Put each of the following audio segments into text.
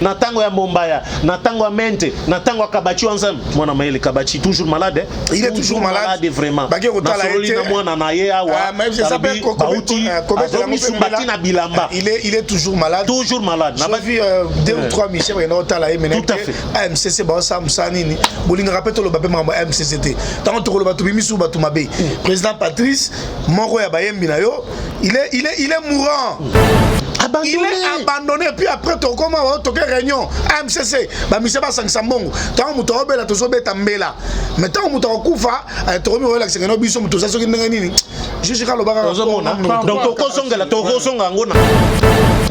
na tango ya Mombaya, na tango ya Mente, na tango ya Kabachi ensemble. Mwana Maël Kabachi toujours malade. Il est toujours malade vraiment. Baki Rotala na mwana na ye awa. Ça s'appelle Bilamba. Il est toujours malade. Toujours malade. J'ai vu 2 ou 3 Michel Rotala et maintenant MCC ba Sam Sanini. Bolinga rappelle le babé mama MCCT. Tant to le batu bimisu batu mabe. Président Patrice Moro ya bayembi na yo, il est mourant. Abandonné. Il est abandonné, puis après tu comment tu réunion AMCC ba mise ba sangisa mbongo tant muto obela to sobeta mbela mais tant muto okufa to mi relax ngeno biso muto ça soki ndenge nini je suis kalo baka donc to kosongela to kosonga ngona.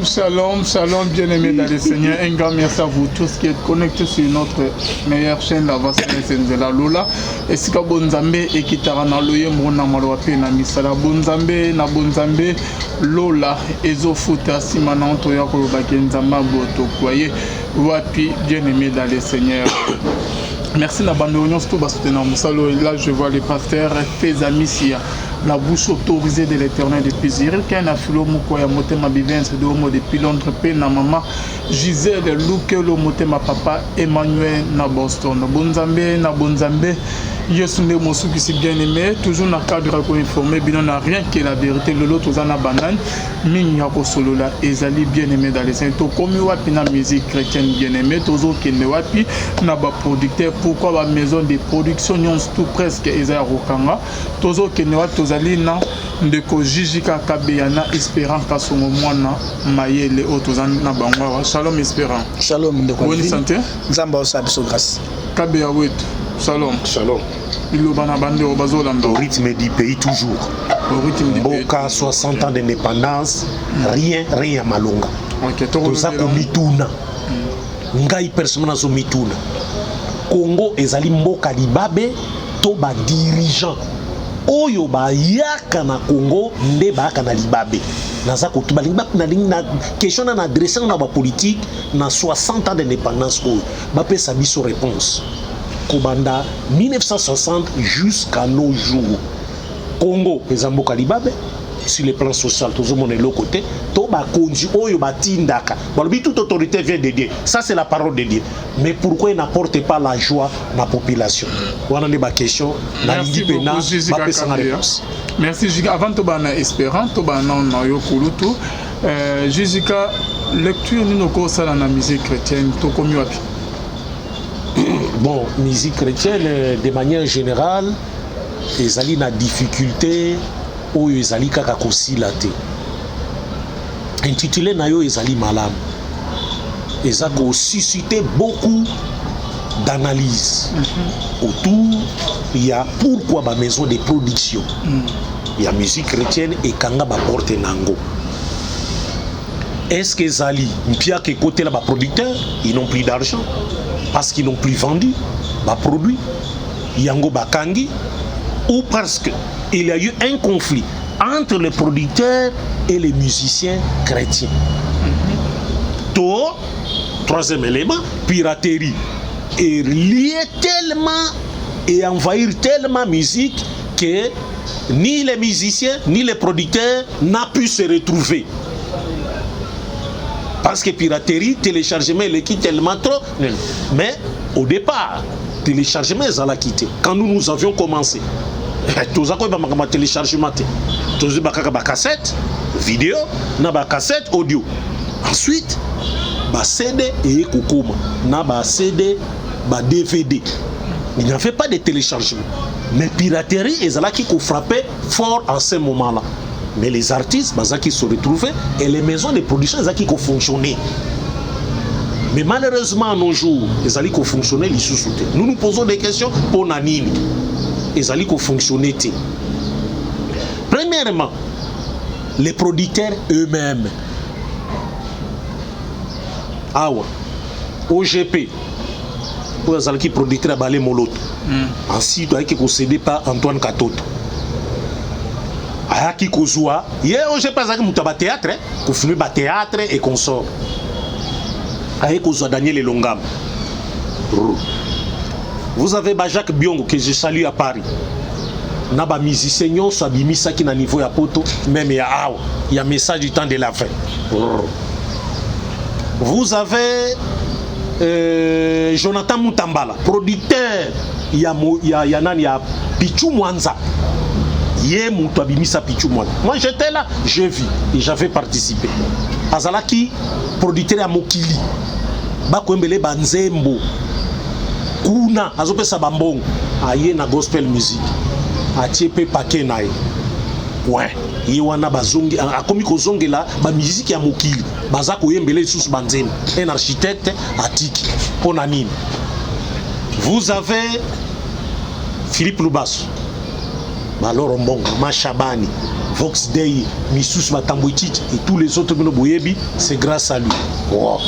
Shalom bien-aimés dans le Seigneur, un grand merci à vous tous qui êtes connectés sur notre meilleure chaîne la Senzela Lola et si ka bonzambe et qui tarana loye mona malwa pe na misala bonzambe na bonzambe Lola ezofuta simana onto ya ko bakenzamba boto kwaye wapi bien-aimés dans le Seigneur. Merci la bande réunion tout soutenir Moussalo. Là je vois les pasteurs Feza Missia, la bouche autorisée de l'Éternel depuis Ziril quand a filo mukoya motema bivens de homo depuis Londres pe na maman Gisèle Lukelo motema papa Emmanuel na Boston. Bonzambe na bonzambe Yesunde Mosuki si bien aimé, toujours dans le cadre pour informer, bien on n'a rien que la vérité, le lot aux ana banane, Minyako Solola, Ezali bien aimé dans les saints, comme wapi na musique chrétienne bien aimé, toujours qu'il ne wapi, n'a pas producteur, pourquoi la maison de production, nous tout presque Ezaya Rokanga, toujours qu'il ne wapi, tozali na, de ko Jijika Kabeyana, espérant qu'à son moment, maye les autres ana bangwa, shalom espérant. Shalom, de quoi. Bonne santé. Zamba Osabiso grâce. Kabeya Wet. Shalom. Shalom. Au rythme du pays toujours. Boka 60 ans d'indépendance, rien malonga. Tout ça comme mituna. Ngai personnellement so mituna. Congo ezali mboka libabe to ba dirigeant. Oyo ba yaka na Congo nde ba yaka na libabe. Naza ko tuba na question na adresser na ba politique na 60 ans d'indépendance oyo. Ba pesa biso réponse. Kobanda 1960 jusqu'à nos jours. Congo, Ezamboka Libabe, sur le plan social, tout le monde est de l'autre côté. Toba Konji, Oyo Batindaka. Bon, toute autorité vient de Dieu. Ça, c'est la parole de Dieu. Mais pourquoi il n'apporte pas la joie à la population? Voilà les questions. Merci beaucoup, Jessica. Merci, Jessica. Avant de bana espérant, de bana Yokulutu, Jessica, lecture nous nous ça dans la musique chrétienne, tout comme wapi. Bon, musique chrétienne, de manière générale, ezali na difficulté oyo ezali kaka kosila te. Intitulé na yo ezali malamu. Eza ko susciter beaucoup d'analyse autour il y a pourquoi ba maison de production. Il y a musique chrétienne et kanga ba porte nango. Est-ce que ezali mpia ke côté là ba producteur, ils n'ont plus d'argent parce qu'ils n'ont plus vendu ba produit yango bakangi ou parce que il y a eu un conflit entre les producteurs et les musiciens chrétiens. Troisième élément, piraterie est lié tellement et envahir tellement musique que ni les musiciens ni les producteurs n'ont pu se retrouver. Parce que piraterie, téléchargement, il est tellement trop. Mais au départ, téléchargement, ils ont quitté. Quand nous avions commencé, tous les téléchargement, tous les cassette, vidéo, cassette, audio. Ensuite, CD et Kokoma, CD, DVD. Il n'y avait pas de téléchargement. Mais piraterie, ils ont frappé fort en ce moment-là. Mais les artistes, qui se retrouvaient et les maisons de production, qui ont fonctionné. Mais malheureusement, à nos jours, ils ont fonctionné les sous-soutés. Nous nous posons des questions pour Nanini. Ils ont fonctionné. Premièrement, les producteurs eux-mêmes. Awa, OGP, pour les producteurs à Balé Moloto. Ainsi, il qui concédé par Antoine Katoto. Ayaki Kozua, hier OGP a fait théâtre, qu'on filme théâtre et qu'on sort. Ayaki Kozua Daniel Elongam. Vous avez Jacques Biongo que je salue à Paris. Naba musicien soit bimisa qui na niveau ya poto, même il y a message du temps de la fin. Vous avez Jonathan Mutambala, producteur ya nani ya Pichu Mwanza. Yé mutu abimisa Pichu Mwanza. Moi j'étais là, j'ai vu et j'avais participé. Azalaki producteur ya Mokili. Bakwembele banzembo. Kuna azopesa bambongo. Aye na gospel music. Atie pe paquet nae. Ouais, ye wana bazongi akomi kozongela ba musique ya Mokili. Baza koyembele sous banzembo. Un architecte atiki. Pona nini? Vous avez Philippe Lubasso, Maloro Mbongo, Machabani, Vox Day, Missous Matambouitit et tous les autres Boyebi, c'est grâce à lui. Wow.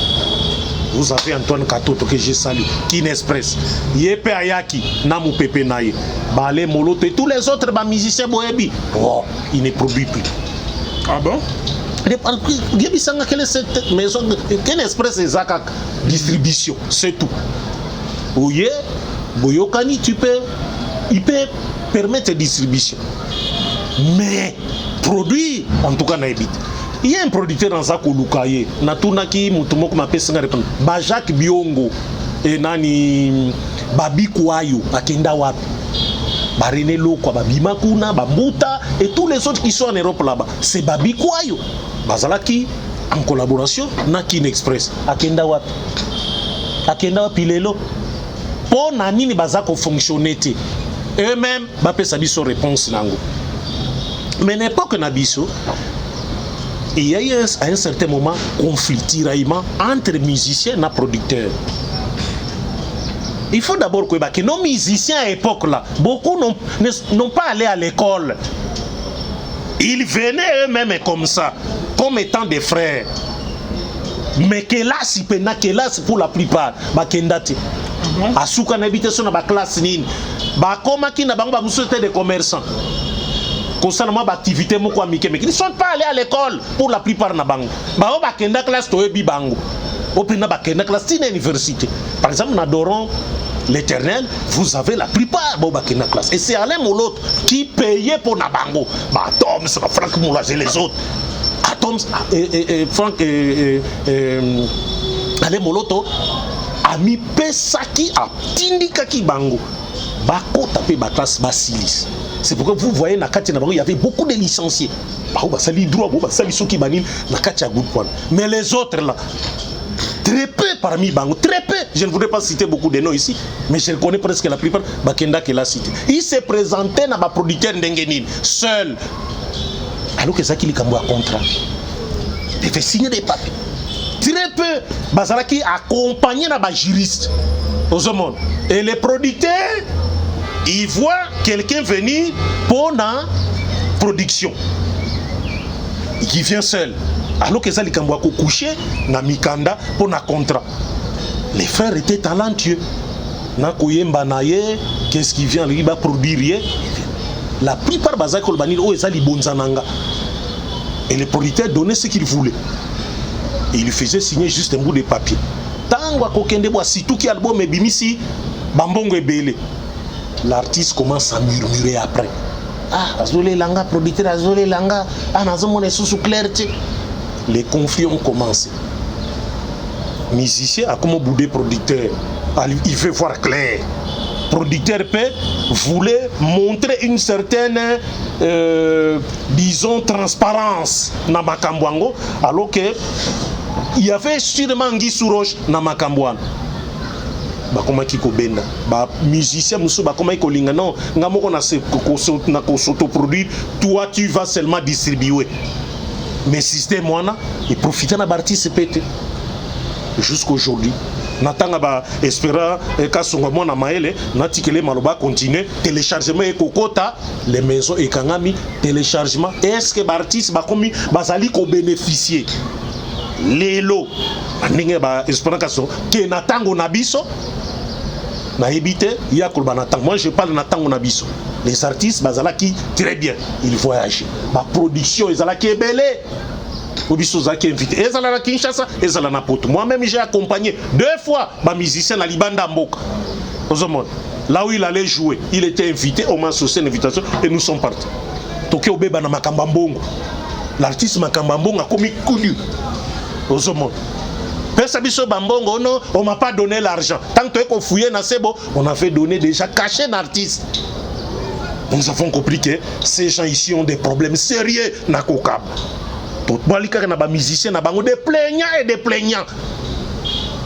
Vous avez Antoine Katoto que j'ai salué, Kin Express, Yepe Ayaki, Namu Pepe Naye, Balé Moloto et tous les autres musiciens Boyebi. Wow. Il ne produit plus. Ah bon? Quelle est cette maison? Kin Express et Zakak distribution, c'est tout. Oui, Boyokani, il peut permettre distribution. Mais produit, en tout cas, il y a un producteur dans Zako Lukaye, Natunaki, Mutumoko Mapesanga, Bajak Biongo, et Nani Babi Kouayo, Akenda Wapi, Barene Loko, Babi Makuna, Bambuta, et tous les autres qui sont en Europe là-bas. C'est Babi Kouayo. Bazalaki, en collaboration, Nakin Express, Akenda Wapi. Akenda Wapi Lelo. Pour nani ni bazako fonctionner eux-mêmes bapesa biso réponse nango. Mais n'importe nabiso il y a eu à un certain moment conflit tiraillement entre musiciens et producteurs. Il faut d'abord que nos musiciens à l'époque là, beaucoup n'ont pas allé à l'école. Ils venaient eux-mêmes comme ça, comme étant des frères. Mais Kelas, pour la plupart, Bakendati. Asuka n'habite sur la classe nini. Bakoma qui n'a pas besoin de commerçants. Concernant l'activité, ils ne sont pas allés à l'école pour la plupart na bango. Bao bakenda classe to ebi bango. Opina bakenda classe à l'université. Par exemple, nous adorons l'Éternel, vous avez la plupart bao bakenda classe. Et c'est Alain Moloto qui payait pour na bango. Bah Tom, c'est Franck Moulage et les autres. Tom Franck Alain Moloto a mis Pesaki a Tindikaki Bango. Bako tapé ba classe basilis. C'est pourquoi vous voyez na Katia Nabango, il y avait beaucoup de licenciés. Bah sali droit, bah sali soki banil na Katia good point. Mais les autres là, très peu parmi Bango, très peu. Je ne voudrais pas citer beaucoup de noms ici, mais je connais presque la plupart. Bakenda qui l'a cité. Il s'est présenté na ba producteur Ndengenine seul. Alors que ça qui lui a contrat. Il fait signer des papiers. Très peu. Bazalaki accompagné dans les juristes aux hommes. Et les producteurs, ils voient quelqu'un venir pour la production. Qui vient seul. Alors que ça lui a couché dans Mikanda pour un contrat. Les frères étaient talentueux. Qu'est-ce qui vient? Il va produire. La plupart Bazaki Olbanil, oh, ça li bonzananga. Et le producteur donnait ce qu'il voulait. Et il lui faisait signer juste un bout de papier. Tango kokende boa sitou ki album e bimisi bambongo ebele. L'artiste commence à murmurer après. Ah, azole langa producteur azole langa, ah nazomone sous clarté. Les conflits ont commencé. Musicien a comme boudé producteur. Il veut voir clair. Producteur voulait montrer une certaine disons transparence dans Makambwango, alors que il y avait sûrement Guy Souroche dans Makambwan. Bakoma kiko benda ba musicien muso bakoma iko linga non ngamoko na s'autoproduire, toi tu vas seulement distribuer. Mais système wana et profiter na participer jusqu'aujourd'hui. Natanga ba espéra kasonga mona maele natikele maloba continuer téléchargement et kokota les maisons et kangami téléchargement. Est-ce que l'artiste ba komi bazali ko bénéficier lelo ndenge ba espéra kaso ke natango na biso na ebité ya kolba natango. Moi je parle natango na biso. Les artistes bazala qui très bien ils voyagent. Ma production ezala qui est belle. Obisozaki invité. Ezala na Kinshasa, ezala na Poto. Moi-même j'ai accompagné 2 fois ma musicien na Libanda Mboka. Là où il allait jouer, il était invité, on m'a associé une invitation et nous sommes partis. Toké Obeba na Makambambongo. L'artiste Makambambongo a commis connu. Pesa biso bambongo, non, on m'a pas donné l'argent. Tant que tu as fouillé dans Sebo, on a fait donner déjà caché l'artiste. Nous avons compris que ces gens ici ont des problèmes sérieux na Kokab. Tout le monde qui est musicien, des plaignants et des plaignants.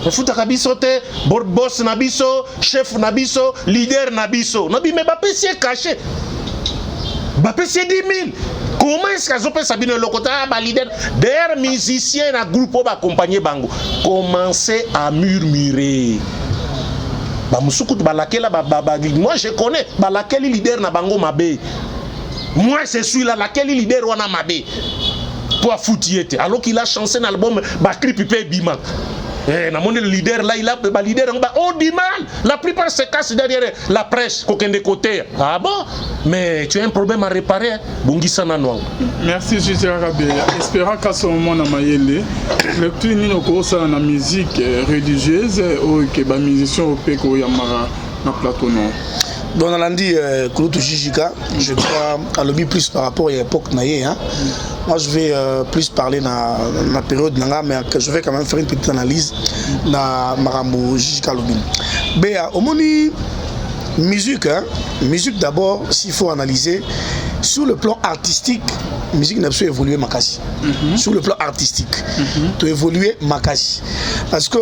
On fout à biso te, boss nabiso, chef nabiso, leader nabiso. Nabi mais Bappé c'est caché. Bappé c'est 10 000. Comment est-ce qu'ils ont fait Sabine Lokota, leader, des musiciens na groupe pour accompagner Bango. Commencez à murmurer. Moi je connais laquelle leader na Bango Mabé. Moi je suis là laquelle leader wana Mabé. Pour foutre alors qu'il a chanté dans l'album clip Bima. Le leader là, il a leader on dit mal. La plupart se cassent derrière la presse, qu'aucun des côtés. Ah bon? Mais tu as un problème à réparer. Merci Gigi Arabe. Espérons qu'à ce moment dans Mayele, le plus nous commençons la musique religieuse ou que les musiciens au Peko Yamara na plateau non. Dans l'andi Kouloutou Jijika, je crois à l'objet plus par rapport à l'époque naïe. Moi, je vais plus parler dans la période nanga, mais je vais quand même faire une petite analyse dans Marambo Jijika Lobin. Mais au moni musique, musique d'abord, s'il faut analyser sur le plan artistique, musique n'a pas évolué Makasi. Sur le plan artistique, tu évoluer Makasi. Parce que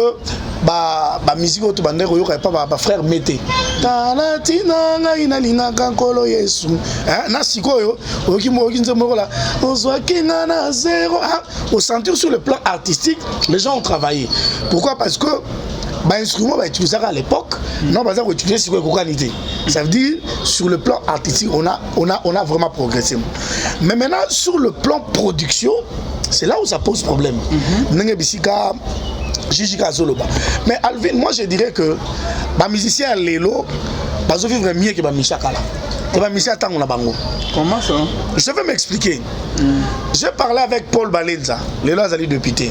la musique au Tubandé, il n'y a pas de frère Mété. Au sentir sur le plan artistique, les gens ont travaillé. Pourquoi? Parce que l'instrument va utiliser à l'époque, non pas utiliser sur la qualité. Ça veut dire sur le plan artistique, on a vraiment progressé. Mais maintenant sur le plan production, c'est là où ça pose problème. Mais Alvin, moi je dirais que les musiciens Lélo, ils vivent mieux que les musiciens Kala. Comment ça? Je vais m'expliquer. J'ai parlé avec Paul Balenza, Lélo Azali député,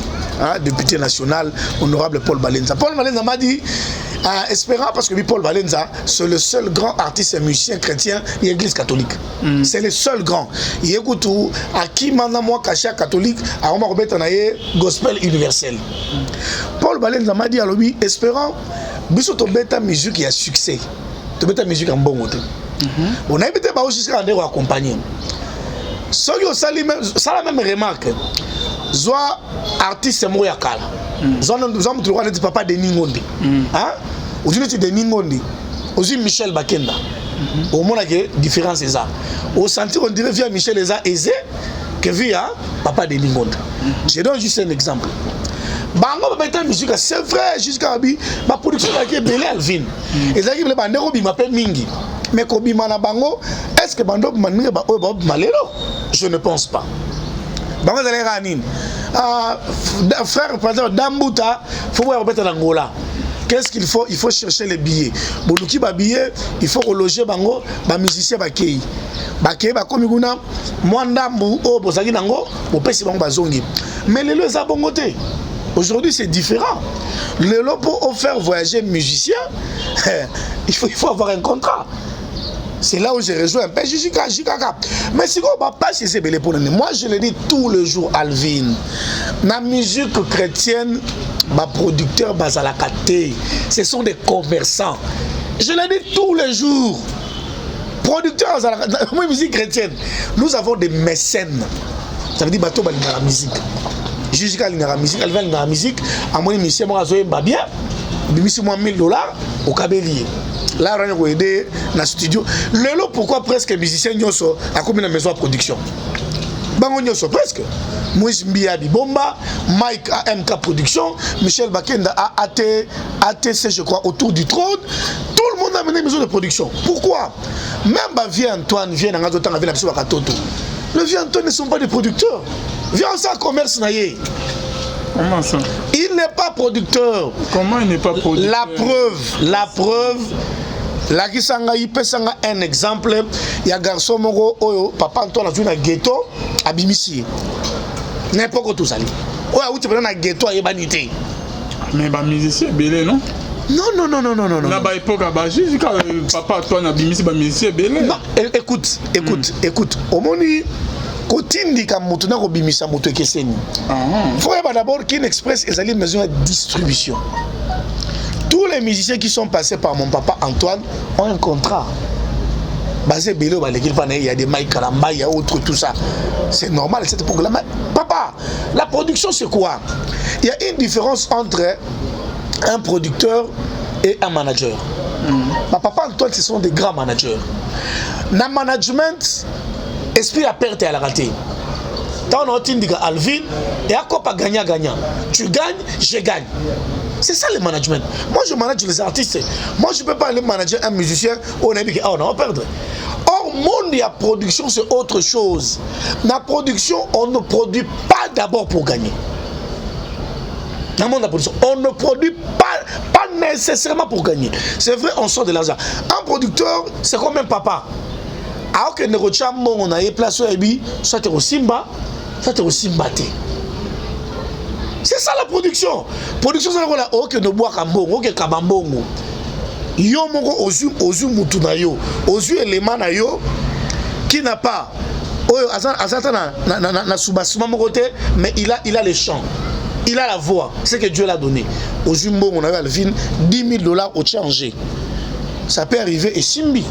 député national, honorable Paul Balenza. Paul Balenza m'a dit, espérant, parce que Paul Balenza, c'est le seul grand artiste et musicien chrétien de l'église catholique. C'est le seul grand. Il écoute à qui maintenant moi caché catholique, à Omar Betanaye, gospel universel. Paul Balenza m'a dit à lui, espérant, biso to beta musique qui a succès. To beta musique en bon côté. On a évité jusqu'à en accompagner. Ceux qui ont la même remarque, soit artiste Moyakala, soit le papa de Ningondi. Aujourd'hui, de Ningondi, aussi Michel Bakenda. Au moins, il y a une différence. Au senti, on dirait via Michel Eza aisé que via papa de Ningondi. Je donne juste un exemple. Bango va musique, c'est vrai, jusqu'à ma production est belle Alvin. Et ça qui me bandero bi m'appelle Mingi. Mais Kobi mana bango, est-ce que bando manne ba malero? Je ne pense pas. Bango d'aller ranin. Frère président Dambuta, faut voir remettre l'Angola. Qu'est-ce qu'il faut? Il faut chercher les billets. Boluki ba billet, il faut reloger bango, ba musicien ba kei. Ba kei ba komi kuna mwandambu o bozaki nango, bo pesi bango bazongi. Mais les lois à bon côté. Aujourd'hui, c'est différent. Le lot pour faire voyager musicien, il faut avoir un contrat. C'est là où j'ai rejoint un peu Jijika. Mais si on va pas chez ces belles pour moi, je le dis tous les jours, Alvin. La musique chrétienne, ma producteur Bazalakate, ce sont des commerçants. Je le dis tous les jours. Producteurs la musique chrétienne, nous avons des mécènes. Ça veut dire bateau balina la musique. Jusqu'à la musique, elle va la musique, à mon émission, moi, je vais bien, je moi $1000 au Kabélier. Là, on a aidé dans le studio. Le lot, pourquoi presque les musiciens sont à combien de maisons de production? Bango Nyoso, presque. Moïse Mbiabi Bomba, Mike AMK Production, Michel Bakenda à ATC, je crois, autour du trône. Tout le monde a mené une maison de production. Pourquoi? Même Vieux Antoine vient dans un temps avec la personne à Toto. Le Vieux Antoine ne sont pas des producteurs. Viens ça commerce naïe. Comment ça? Il n'est pas producteur. Comment il n'est pas producteur? La preuve. La kisanga ipesanga un exemple. Il y a garçon moko oyo papa Antoine a joué dans ghetto à Bimisi. N'importe où tout ça. Oya où tu prends dans ghetto à Yebanité. Mais ba musicien belé non? Non. Na ba époque ba jusqu'à papa Antoine a Bimisi ba musicien belé. Non, écoute. Au moni kotindika mutu na kobimisa mutu ekeseni. Faut d'abord qu'une express est allée maison de distribution. Tous les musiciens qui sont passés par mon papa Antoine ont un contrat. Basé Bélo, il y a des Mike Kalamba, il y a autre, tout ça. C'est normal, cette époque-là. Papa, la production, c'est quoi? Il y a une différence entre un producteur et un manager. Papa Antoine, ce sont des grands managers. Dans le management, esprit à perte et à la rater. Tant on dit Alvin, et à quoi pas gagnant-gagnant. Tu gagnes, je gagne. C'est ça le management. Moi je manage les artistes. Moi je ne peux pas aller manager un musicien où on a dit que on va perdre. Or, monde et la production c'est autre chose. Dans la production, on ne produit pas d'abord pour gagner. Dans le monde de la production, on ne produit pas nécessairement pour gagner. C'est vrai, on sort de l'argent. Un producteur, c'est comme un papa. Alors que nous on a place soit au Simba, soit au Simbate. C'est ça la production. Production, c'est la ok no bois kambongo, ok kabambongo. Yo moko ozu mutu na yo, ozu élément na yo qui n'a pas. Oyo azata na subasuma moko te, mais il a les chants. Il a la voix, c'est que Dieu l'a donné. Ozu mbongo na yo Alvin, $10,000 au changer. Ça peut arriver et Simbi.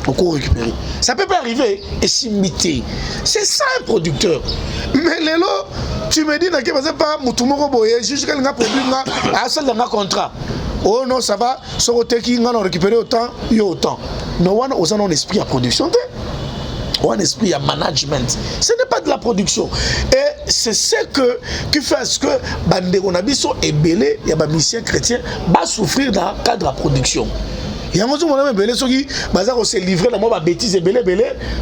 Beaucoup récupérer. Ça peut pas arriver et s'imiter. C'est ça un producteur. Mais Lélo, tu me dis que c'est pas Moutoumoro Boye, jusqu'à un produit, à seul un contrat. Oh non, ça va, sur le qui on récupéré autant, il y a autant. Non, on a un esprit à production. On a un esprit à management. Ce n'est pas de la production. Et c'est ce qui fait que Bandero Nabiso est belé, il y a des missions chrétiens, va souffrir dans le cadre de la production. Il y a un moment où belé qui s'est livré dans ma bêtise et belé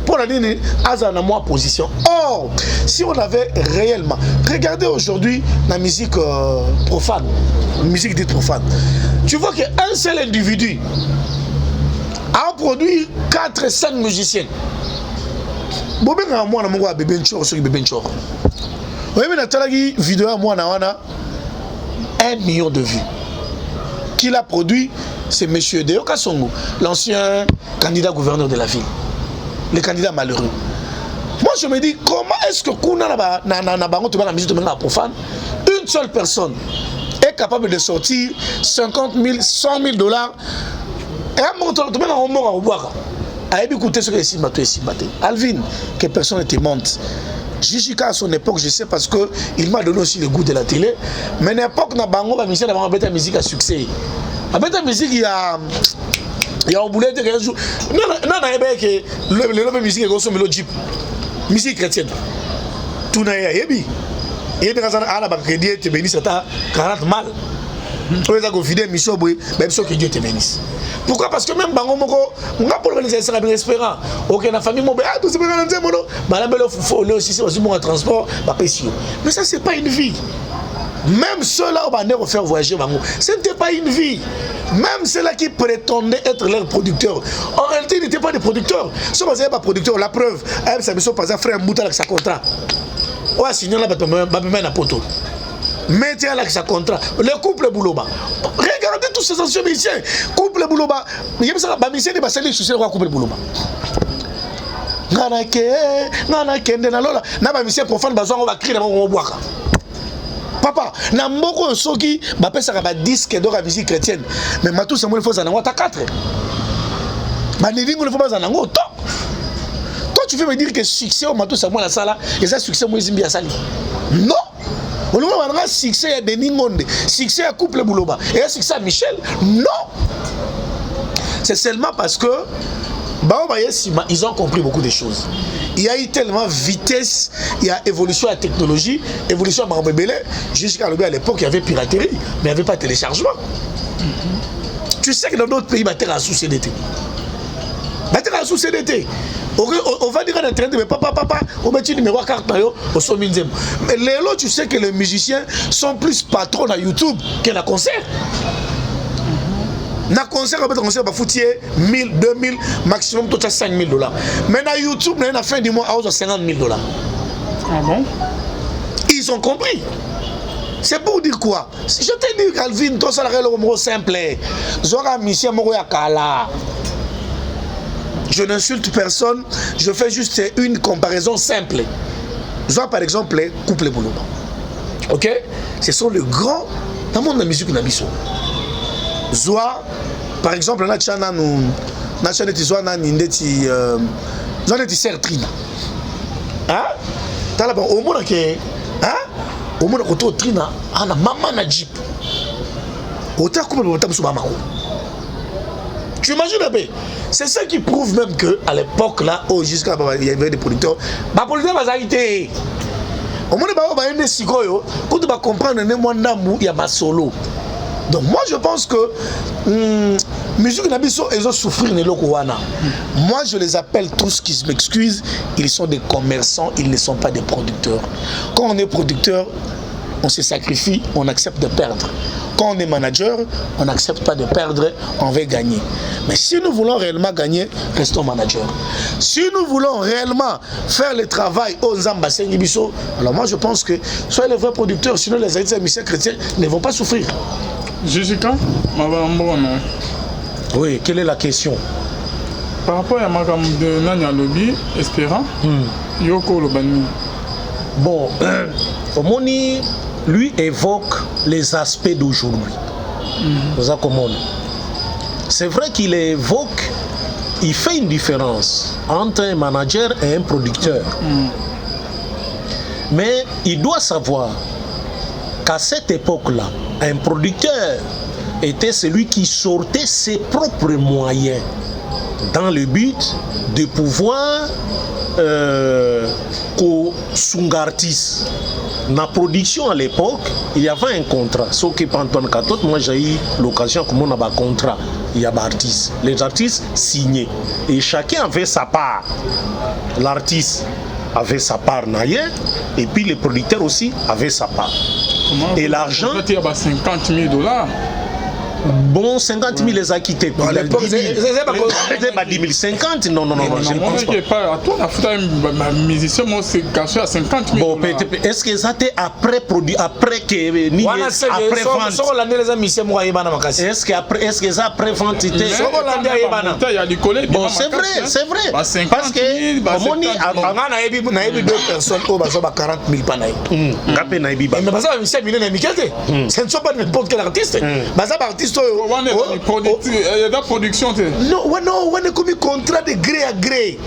pour la ligne à moi position. Or, si on avait réellement regardez aujourd'hui la musique profane, musique dite profane, tu vois qu'un seul individu a produit 4-5 musiciens. Bobé na moi na mongo bébé nchoro sur bébé nchoro. Oui mais na talagi vidéo à moi na wana 1 million de vues. Qui l'a produit? C'est monsieur Deoka Songo, l'ancien candidat gouverneur de la ville. Le candidat malheureux. Moi je me dis comment est-ce que kuna na bango to ba la musique to ba profane, une seule personne est capable de sortir 50 000, 100 000 dollars et un montant to ba na omora oboaka. A écouté ce que ici maté. Alvin, que personne ne te monte. Jijika à son époque, je sais parce que il m'a donné aussi le goût de la télé. Mais à l'époque, na bango ba musique na musique à succès. Avec la musique, il y a un boulet de quelque chose. Non, le musique est comme le jeep. Musique chrétienne. Tout n'a pas été. Il y a des gens qui ont été bénis, 40 mal. On les a confiés, mission, même ceux qui Dieu te bénisse. Pourquoi? Parce que même Bango Moko, on a pas l'organisation bien espérant. Ok, la famille m'a tout c'est pas dans mono. Madame le faut aussi c'est aussi mon transport, pas précieux. Mais ça c'est pas une vie. Même ceux-là on va faire voyager Bango. Ce n'était pas une vie. Même ceux-là qui prétendaient être leurs producteurs. En réalité, ils n'étaient pas des producteurs. Si on n'était pas producteur, la preuve, ça me sont pas frère Mouta avec sa contrat. On a signé là, bah poto. Mettez avec sa contrat. Le couple Bouloba. Regardez tous ces anciens musiciens. Couple Bouloba. Il y a ça, bah musicien de Bassali, je suis le couple Bouloba. Nana kende na lola. Na ba musicien profane bazwa on va crier dans mon bois. Papa, na mboko soki ba pesa ba disque d'or à musique chrétienne. Mais matou c'est moi il faut ça na 4. Ba ndingo il faut pas nango to. Toi tu veux me dire que succès au matou c'est moi la sala et ça succès moi Zimbi a sali. Non. On a un succès à Denis Monde, succès à Couple Bouloba et un succès à Michel. Non. C'est seulement parce que ils ont compris beaucoup de choses. Il y a eu tellement de vitesse, il y a évolution à la technologie, évolution à Marabébélé. Jusqu'à l'époque, il y avait piraterie, mais il n'y avait pas de téléchargement. Tu sais que dans d'autres pays, il y a un sous-CDT. Sous CDT. On va dire à l'intérieur, mais papa, on met un numéro à carte, au sommet. Mais les autres, tu sais que les musiciens sont plus patrons à YouTube que dans concert. Dans le concert, on va foutre 1000, 2000, maximum, tout à 5000 $. Mais dans YouTube, à la fin du mois, à 50 000 $. Ah bon? Ils ont compris. C'est pour dire quoi? Je te dis, Calvin, toi, ça le simple. Zora, mission, Moroya Kala. Je n'insulte personne, je fais juste une comparaison simple. Soit par exemple, couple Bouloma. Ok? Ce sont les grands dans le monde de la musique. Soit, par exemple, on a Tchana, on a Tchana, on a Trina. Hein? T'as là-bas, au monde que, hein? Au monde que Trina, on a maman na Jeep. Autant couple Bouloma sur Bamako. Tu imagines un peu? C'est ça qui prouve même qu'à l'époque là, jusqu'à il y avait des producteurs. Les producteurs ont été. Au moins, il y a des sikoyo. Quand tu vas comprendre, il y a ma solo. Donc moi je pense que musique nabiso ils ont souffert ne lokowana. Moi je les appelle tous qui m'excusent, ils sont des commerçants, ils ne sont pas des producteurs. Quand on est producteur, on se sacrifie, on accepte de perdre. Quand on est manager, on n'accepte pas de perdre, on veut gagner. Mais si nous voulons réellement gagner, restons managers. Si nous voulons réellement faire le travail aux ambassades, alors moi je pense que soyez les vrais producteurs, sinon les artistes missions chrétiens ne vont pas souffrir. Jessica, oui, quelle est la question? Par rapport à Magam de Nanya Lobby, Espérant, Yoko Lobani. Bon, Omoni, lui évoque les aspects d'aujourd'hui. C'est vrai qu'il évoque, il fait une différence entre un manager et un producteur. Mais il doit savoir qu'à cette époque-là, un producteur était celui qui sortait ses propres moyens dans le but de pouvoir artiste. Dans la production à l'époque, il y avait un contrat. Sauf que Antoine Katot, moi j'ai eu l'occasion comme on a un contrat. Il y a des artistes. Les artistes signaient. Et chacun avait sa part. L'artiste avait sa part naïe, et puis les producteurs aussi avaient sa part. Et l'argent. Il y a 50 000 $. Bon, 50 000 les a quittés. À l'époque, c'est pas 10 050. Non, je ne pense pas. Toi, la musicien, moi, c'est caché à 50 000 $. Bon, est-ce que ça t'est après produit, après que après vente? Est-ce que ça après vente Il y a du collègue. Bon, c'est vrai. Parce que on a eu deux personnes au bas 40 000 panaï. Mais parce que ce ne sont pas n'importe quel artiste. Artiste. Il y a de la production. Non, on est comme un contrat de gré à gré.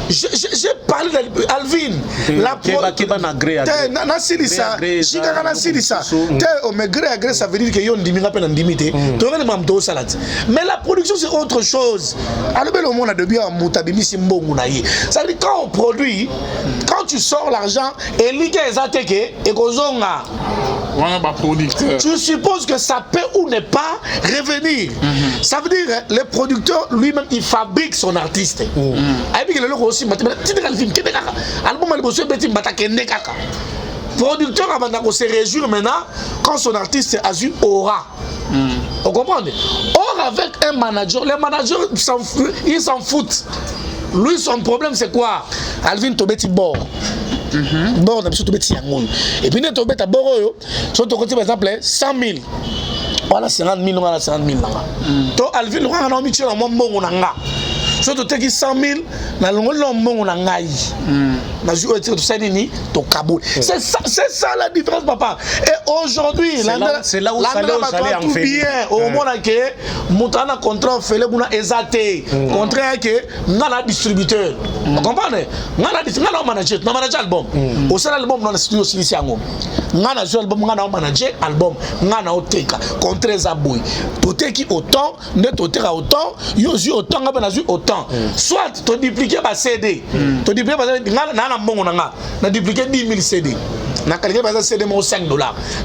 J'ai parlé d'Alvin. La ça veut dire que yon dimi rappelle en dimité. Mais la production c'est autre chose. Ça veut dire quand on produit, quand tu sors l'argent et tu supposes que ça peut ou ne pas revenir. Ça veut dire le producteur lui-même il fabrique son artiste. Producteur avant se réjouir maintenant quand son artiste a eu aura. Vous comprenez? Or avec un manager, les managers ils s'en foutent. Lui son problème c'est quoi? Alvin Tobeti Bord. Bord n'a pas Tobeti Yangon. Et puis Tobeti à Bord, sur ton côté par exemple 100 000. Voilà 50 000, voilà 50 000. Donc Alvin on a mis sur un moment on a. Surtout que 100 000, na longo na ngai. Na ju tout ça ni to Kaboul. C'est ça la différence papa. Et aujourd'hui, c'est là où ça allait en fait. Bien au moment que montana contrat fait le buna exaté. Contraire que ngala distributeur. Vous comprenez? Ngala manager, na manager album. Au sein album dans le studio ici ngo. Ngala jouer album ngala manager album, ngala oteka. Contraire za boy. Toteki autant, ne toteka autant, yo ju autant ngaba ju autant. Soit tu dupliquer ma CD, tu dupliquer na dupliquer 10 000 CD. Na calculer par CD mo $5.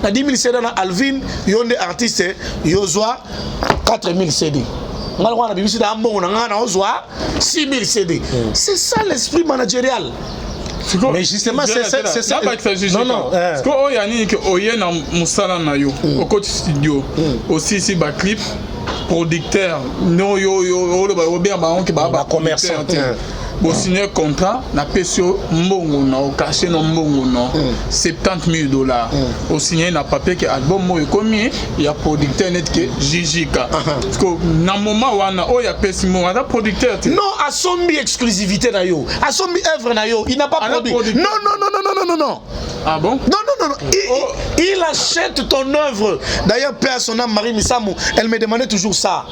Na 10 000 CD na Alvin, yonde artiste yozwa 4 000 CD. Ngalwa na bibisi da mbongo na ngana ozwa 6 000 CD. C'est ça l'esprit managérial. Mais justement c'est ça. Non. Parce que oyani que oyena musala na yo, au côté studio, aussi si ba clip producteur, non yo bien ba on qui ba commerçant. Bon signer contrat, na pesio mbongo na au caché no mbongo no $70,000. Au signer na papier que album mo combien il y a producteur net que Jijika. Parce que na moment wana o ya pesi mo ada producteur. Non, a sombi exclusivité na yo. A sombi œuvre na yo, il n'a pas produit. Non. Ah bon? Non. Il achète ton œuvre. D'ailleurs, père son âme Marie Missamou, elle me demandait toujours ça.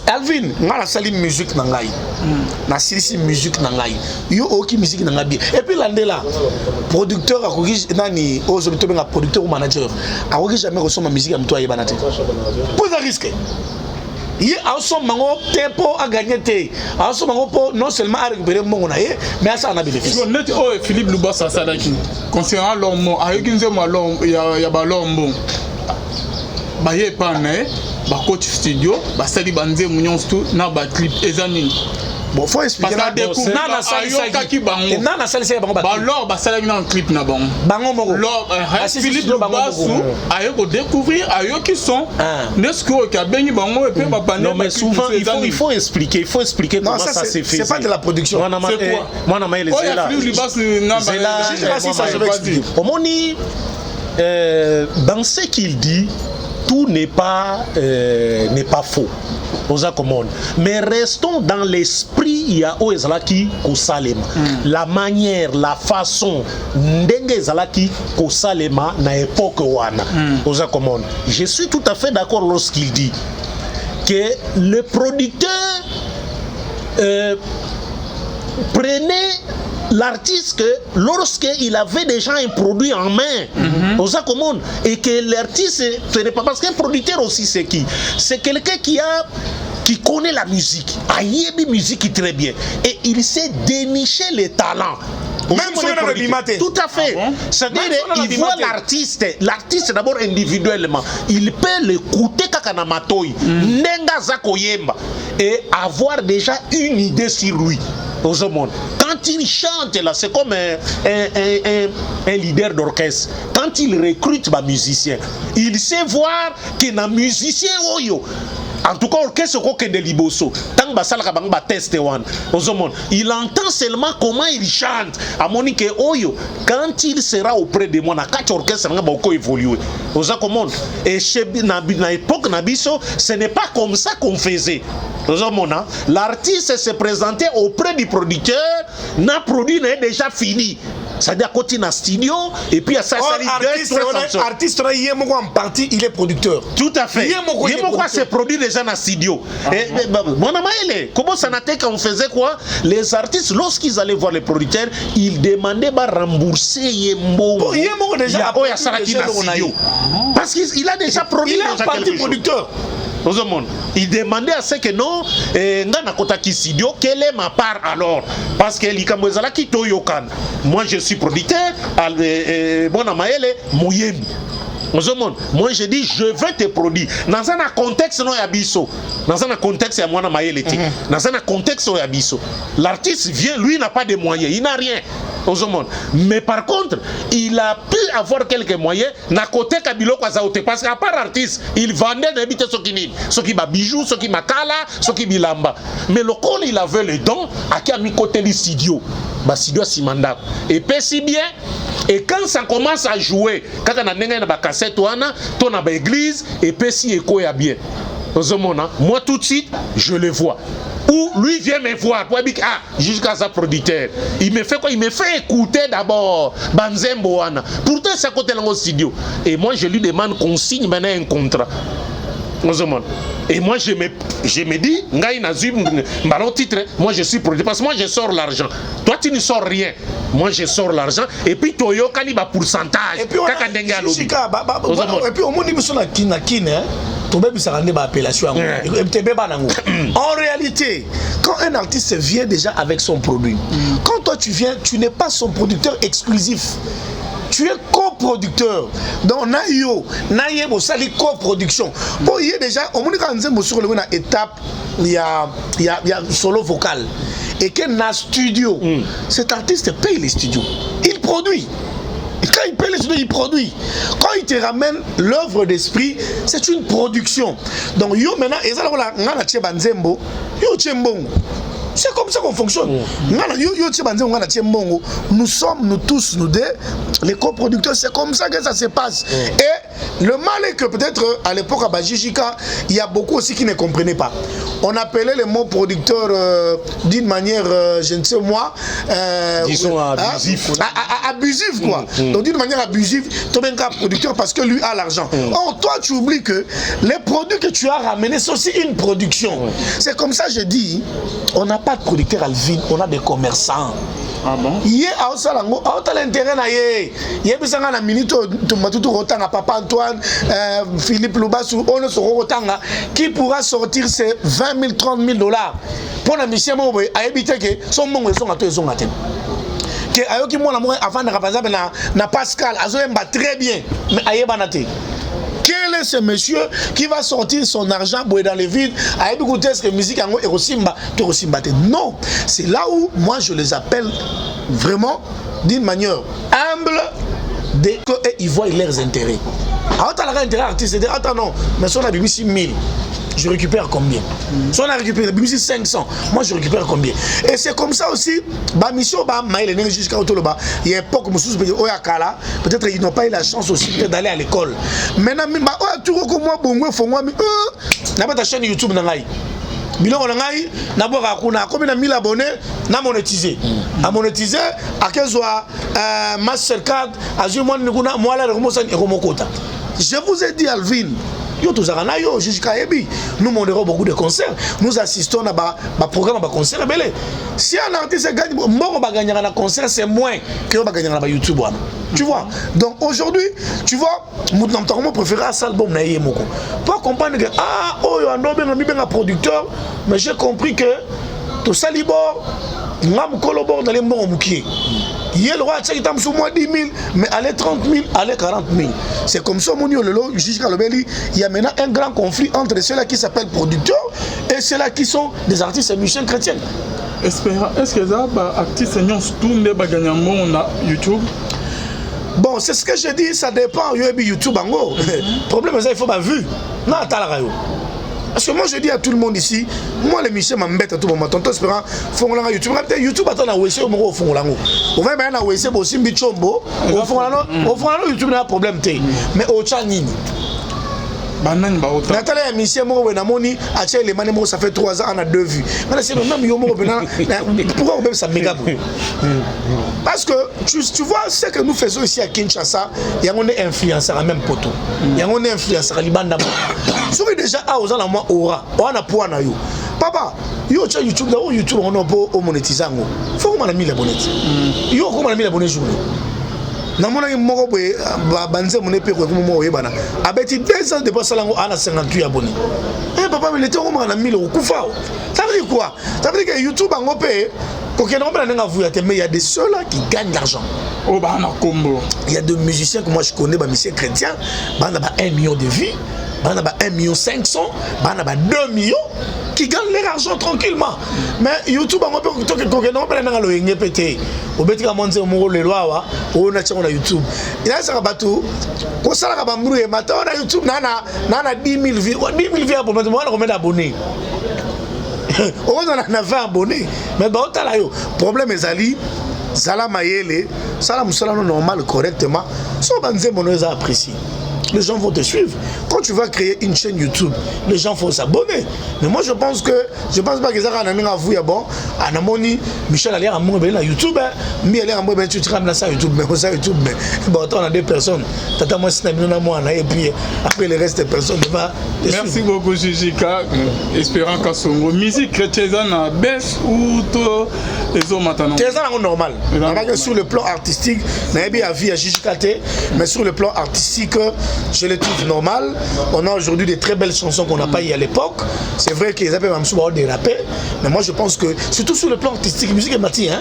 Alvin, ngala sali musique nangai. Na silisi musique nangai. Yo oki musique nangabi. Et puis l'andela, producteur a corrigé nani, ozo bito benga producteur ou manager. A corrigé jamais reçu ma musique am toi yebanate. Pour un risque. Il a son mango tempo à gagner té. A son mango non seulement à récupérer mon naie, mais à ça on a bénéfice. Net oh Philippe Lubasa Sadaki. Concernant l'homme, a yokinze moi l'homme, il y a ba l'homme bon. Ba ye pas né. Ba coach studio ba sali banze munyon tout na ba clip ezani bon faut expliquer na sali ça ba alors ba sali na clip na bango moko Philippe Lubasu ayo ko découvrir ayo qui sont n'est-ce que a bengi bango et puis ba pané. Non mais souvent il faut expliquer comment ça s'est fait. C'est pas de la production. C'est quoi moi na maile c'est là omoni dans ce qu'il dit tout n'est pas faux. Mais restons dans l'esprit, il y a Oezalaki Kosalema. La manière, la façon, Ndenge Zalaki Kosalema na époque wana. Je suis tout à fait d'accord lorsqu'il dit que le producteur prenait l'artiste que lorsqu'il avait déjà un produit en main, et que l'artiste, ce n'est pas parce qu'un producteur aussi c'est qui? C'est quelqu'un qui connaît la musique, a yébi musique très bien, et il sait dénicher les talents. Même si on a le tout à fait. C'est-à-dire il voit l'artiste d'abord individuellement. Il peut l'écouter kakanamatoy, nenga zakoyemba, et avoir déjà une idée sur lui. Quand il chante là, c'est comme un leader d'orchestre. Quand il recrute un musicien, il sait voir que un musicien oyo. En tout cas, orchestre de Liboso, tant test il entend seulement comment il chante. À Monique Oyo, quand il sera auprès de moi, na quatre orchestre va évoluer. Et chez l'époque Nabiso, ce n'est pas comme ça qu'on faisait. L'artiste se présentait auprès du producteur, n'a produit n'est déjà fini. C'est-à-dire quand il est en studio et puis à ça artiste en partie il est producteur. Tout à fait. Yemoko se produit déjà en studio. Comment ça n'a été qu'on faisait quoi? Les artistes lorsqu'ils allaient voir les producteurs, ils demandaient de rembourser Yemoko. Yemoko déjà parce qu'il a déjà produit. Il est en partie producteur. Il demandait à ce que non, quelle est ma part alors? Parce que moi je suis producteur, moi je dis je veux te produire dans un contexte non yabiso, dans un contexte ya mwana maele te, dans un contexte yabiso. L'artiste vient, lui n'a pas de moyens, il n'a rien. Mais par contre, il a pu avoir quelques moyens na côté kabilo kwa zaote parce qu'à part artiste, il vendait des bites ce qui bijoux, ce qui makala, ce qui bilamba. Mais le col il avait le don à qui a mis côté le studio. Ba studio simanda. Et puis si bien et quand ça commence à jouer, quand on a nenga na cassette wana, ton na ba église et puis si écho ya bien. Moi tout de suite, je le vois. Ou lui vient me voir, jusqu'à sa producteur. Il me fait quoi? Il me fait écouter d'abord Banzembo wana. Pourtant c'est à côté de mon studio. Et moi je lui demande qu'on signe maintenant un contrat. Et moi je me dis, moi je suis producteur parce que moi je sors l'argent. Toi tu ne sors rien. Moi je sors l'argent et puis Toyo Kaliba pourcentage. Et puis au monde en réalité, quand un artiste vient déjà avec son produit, quand toi tu viens, tu n'es pas son producteur exclusif. Tu es coproducteur. Donc, Naye Bosali coproduction. Bon, il y a déjà, au moins, quand on est sur une étape, il y a solo vocal. Et que dans studio, cet artiste paye les studios. Il produit. Et quand il paye les studios, il produit. Quand il te ramène l'œuvre d'esprit, c'est une production. Donc, yo maintenant, et ça, on a Banzembo, yo Tchembongo. C'est comme ça qu'on fonctionne. Nous sommes, nous tous, nous deux, les coproducteurs, c'est comme ça que ça se passe. Et le mal est que peut-être à l'époque à Bajijika, il y a beaucoup aussi qui ne comprenaient pas. On appelait les mots producteurs d'une manière, je ne sais moi, disons abusif. Abusif quoi. Donc d'une manière abusive, tu es un producteur parce que lui a l'argent. Or toi tu oublies que les produits que tu as ramenés, c'est aussi une production. C'est comme ça je dis, on n'a pas de producteurs Alvin, on a des commerçants. Ah bon? Hier, à l'intérêt, il y a un minute, Papa Antoine, Philippe Loubassou, qui pourra sortir ces 20 000, 30 000 dollars pour la mission à éviter que son monde soit à tous les matin. Que ayoki mwana avant de rappeler na Pascal azoemba très bien mais ayebanate. Quel est ce monsieur qui va sortir son argent dans les vides à écouter ce que musique et Rosimba. Non, c'est là où moi je les appelle vraiment d'une manière humble et ils voient leurs intérêts. Alors tu as l'intérêt artiste, attends non, mais si on a mis 6 000, je récupère combien? Si on a récupéré 500, moi je récupère combien? Et c'est comme ça aussi, ma mission, jusqu'à il y a une époque où peut-être ils n'ont pas eu la chance aussi d'aller à l'école. Maintenant, tu vois comment moi, faut moi, n'a pas ta chaîne YouTube nangai. Biloko nangai, na boka kuna, comme na 1000 abonnés, na monétiser. À monétiser, à kezwa Mastercard, à Jumon Niguna, moi là, je vous ai dit Alvin. Nous monterons beaucoup de concerts. Nous assistons à un programme à concert. Si un artiste gagne, un concert, c'est moins que va gagner à YouTube. Tu vois? Donc aujourd'hui, tu vois, mon préféré à cet album. Pour comprendre que, un producteur, mais j'ai compris que tout ça, je collabore dans les bons moukiers. Il y a le roi qui t'a moi 10 000, mais allez 30 000, allez 40 000. C'est comme ça, il y a maintenant un grand conflit entre ceux-là qui s'appellent producteurs et ceux-là qui sont des artistes et musiciens chrétiens. Est-ce que les artistes ne gagnent pas YouTube? Bon, c'est ce que je dis, ça dépend. YouTube, le problème c'est qu'il faut pas vu. Non, parce que moi je dis à tout le monde ici, moi les Michel m'embêtent à tout moment. Tonton Espérant, YouTube. YouTube attend à WC au fond là. On va bien à WC aussi Bichombo. Au fond là, YouTube n'a pas de problème. Mais au Tchanini. Nathalie et Michel Moni a tiré les manettes, ça fait 3 ans, on a 2 vues. Mais c'est le même Yomo. Pourquoi on fait ça méga bruit? Parce que tu vois ce que nous faisons ici à Kinshasa, il y a un influenceur à même poteau. Il y a un influenceur à Liban d'abord. Si vous déjà à aux alamans aura, on a point à you. Papa, yo sur YouTube, là YouTube on a pas monétiser. Faut qu'on a 1000 abonnés. Yo qu'on a 1000 abonnés journée. Namona moko boye banze mon pe ko mo yebana abeti 2 ans de pas salango ana 58 abonnés. Eh papa mais le temps on a 1000 kufa. Ça veut dire quoi? Ça veut dire que YouTube en opé mais il y a des ceux-là qui gagnent de l'argent. Il y a des musiciens que moi je connais, des musiciens chrétiens, ils ont 1 million de vues, ils ont 1,5 million, ils ont 2 millions qui gagnent leur argent tranquillement. Mais YouTube, on peut dire que YouTube. Il y a ça bateau. Quand ça va bambouiller, maintenant on a YouTube, on a 10 000 vues, 10 000 vues pour mettre combien d'abonnés. On en a 20 abonnés. Mais bon, le problème est Ali, Zala Mayele, Salam normal, correctement. Si on apprécié. Les gens vont te suivre. Quand tu vas créer une chaîne YouTube, les gens vont s'abonner. Mais moi je pense pas que ça va vous bon. Anamoni Michel allait à mon YouTube, mais allait à mon tu ramènes ça YouTube, mais ça YouTube mais bon on a 2 personnes. Tata moi c'est et puis après le reste des personnes va. Merci beaucoup Jijika. Espérant que son musique chrétienne a baisse ou tout les hommes maintenant. C'est ça normal. Sur le plan artistique, n'a bien vie à Jijika mais sur le plan artistique je les trouve normal. On a aujourd'hui des très belles chansons qu'on n'a pas eu à l'époque. C'est vrai qu'ils avaient même souvent dérapé, mais moi je pense que surtout sur le plan artistique, musique est mati, hein.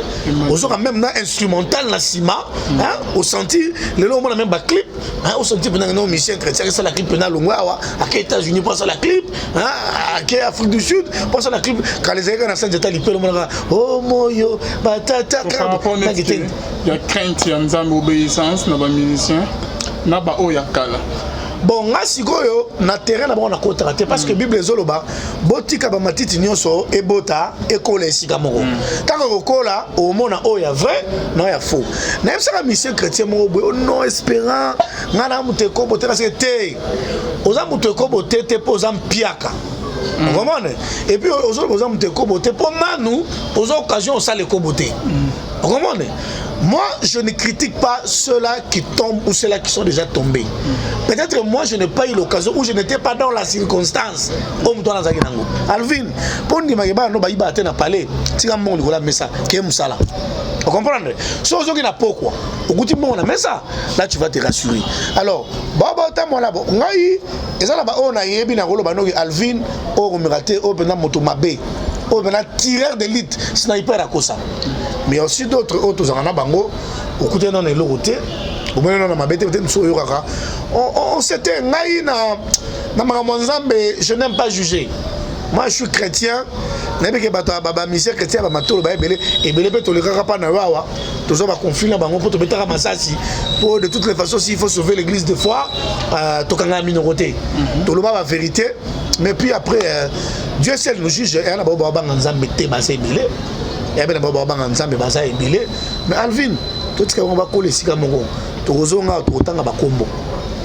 Aux autres même instrumental la cima, hein, au senti, les lots on a même pas clip, hein, au senti pendant nos missions chrétiennes, ça la clip pendant l'Ongwa, à quels États-Unis pense à la clip, hein, à quelle Afrique du Sud pense à la clip quand les Américains dans l'état ils peuvent oh moyo batata. Il y a crainte, il y a une obéissance dans les musiciens. Naba Oyakala. bon nga sikoyo na terrain na bon na kotaka te parce que Bible ezoloba botika ba matiti nyonso ebota ekola esika moko kaka kokola omona oya vrai na oya faux na yebisaka mission chrétien moko boye non espérant nga na mutu ekobote parce que te oza mutu ekobote te mpo oza mpiaka. Vous comprenez? Et puis aujourd'hui vous avez côté pour nous aux occasions ça les côté. Vous comprenez? Moi je ne critique pas ceux-là qui tombent ou ceux-là qui sont déjà tombés. Peut-être moi je n'ai pas eu l'occasion ou je n'étais pas dans la circonstance. Comme toi dans Zaginango. Alvin, pour nous mageba no baïba atena palais. Tika mon ngola mesa ke musala. Vous comprenez? Si vous avez pourquoi au goût de mon mesa là tu vas te rassurer. Alors baba ta moi là bon ngai ezala ba on a yebi na rolo banoki Alvin o miraté o bena moto mabe o bena tireur d'élite sniper à kosa. Mais aussi d'autres autres en a bango au côté dans les logoté au moins dans ma bête on s'était ngai na mamanzambe je n'aime pas juger. Moi je suis chrétien, n'aime que bata baba mission chrétien ba matolo ba ebele ebele pe toleka pa na wawa toujours ba conflit na bango pour te mettre à masasi pour de toutes les façons s'il faut sauver l'église de foi tokanga minorité toloba la vérité mais puis après Dieu seul nous juge et na ba ba nzambe te ba se ebele et ben ba ba nzambe ba sa ebele mais Alvin tout ce qu'on va coller sika moko tozonga totanga ba kombo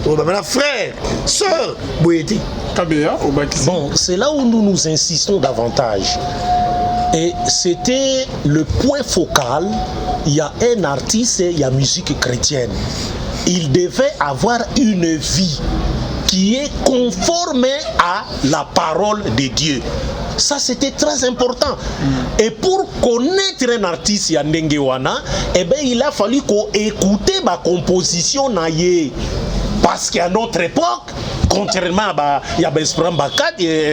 to ba frère sœur boyeti. Bon, c'est là où nous nous insistons davantage. Et c'était le point focal. Il y a un artiste et il y a musique chrétienne. Il devait avoir une vie qui est conforme à la parole de Dieu. Ça, c'était très important. Et pour connaître un artiste Yandengewana, eh ben, il a fallu qu'on écoute ma composition naïe. Parce qu'à notre époque, contrairement à Espran Bakat,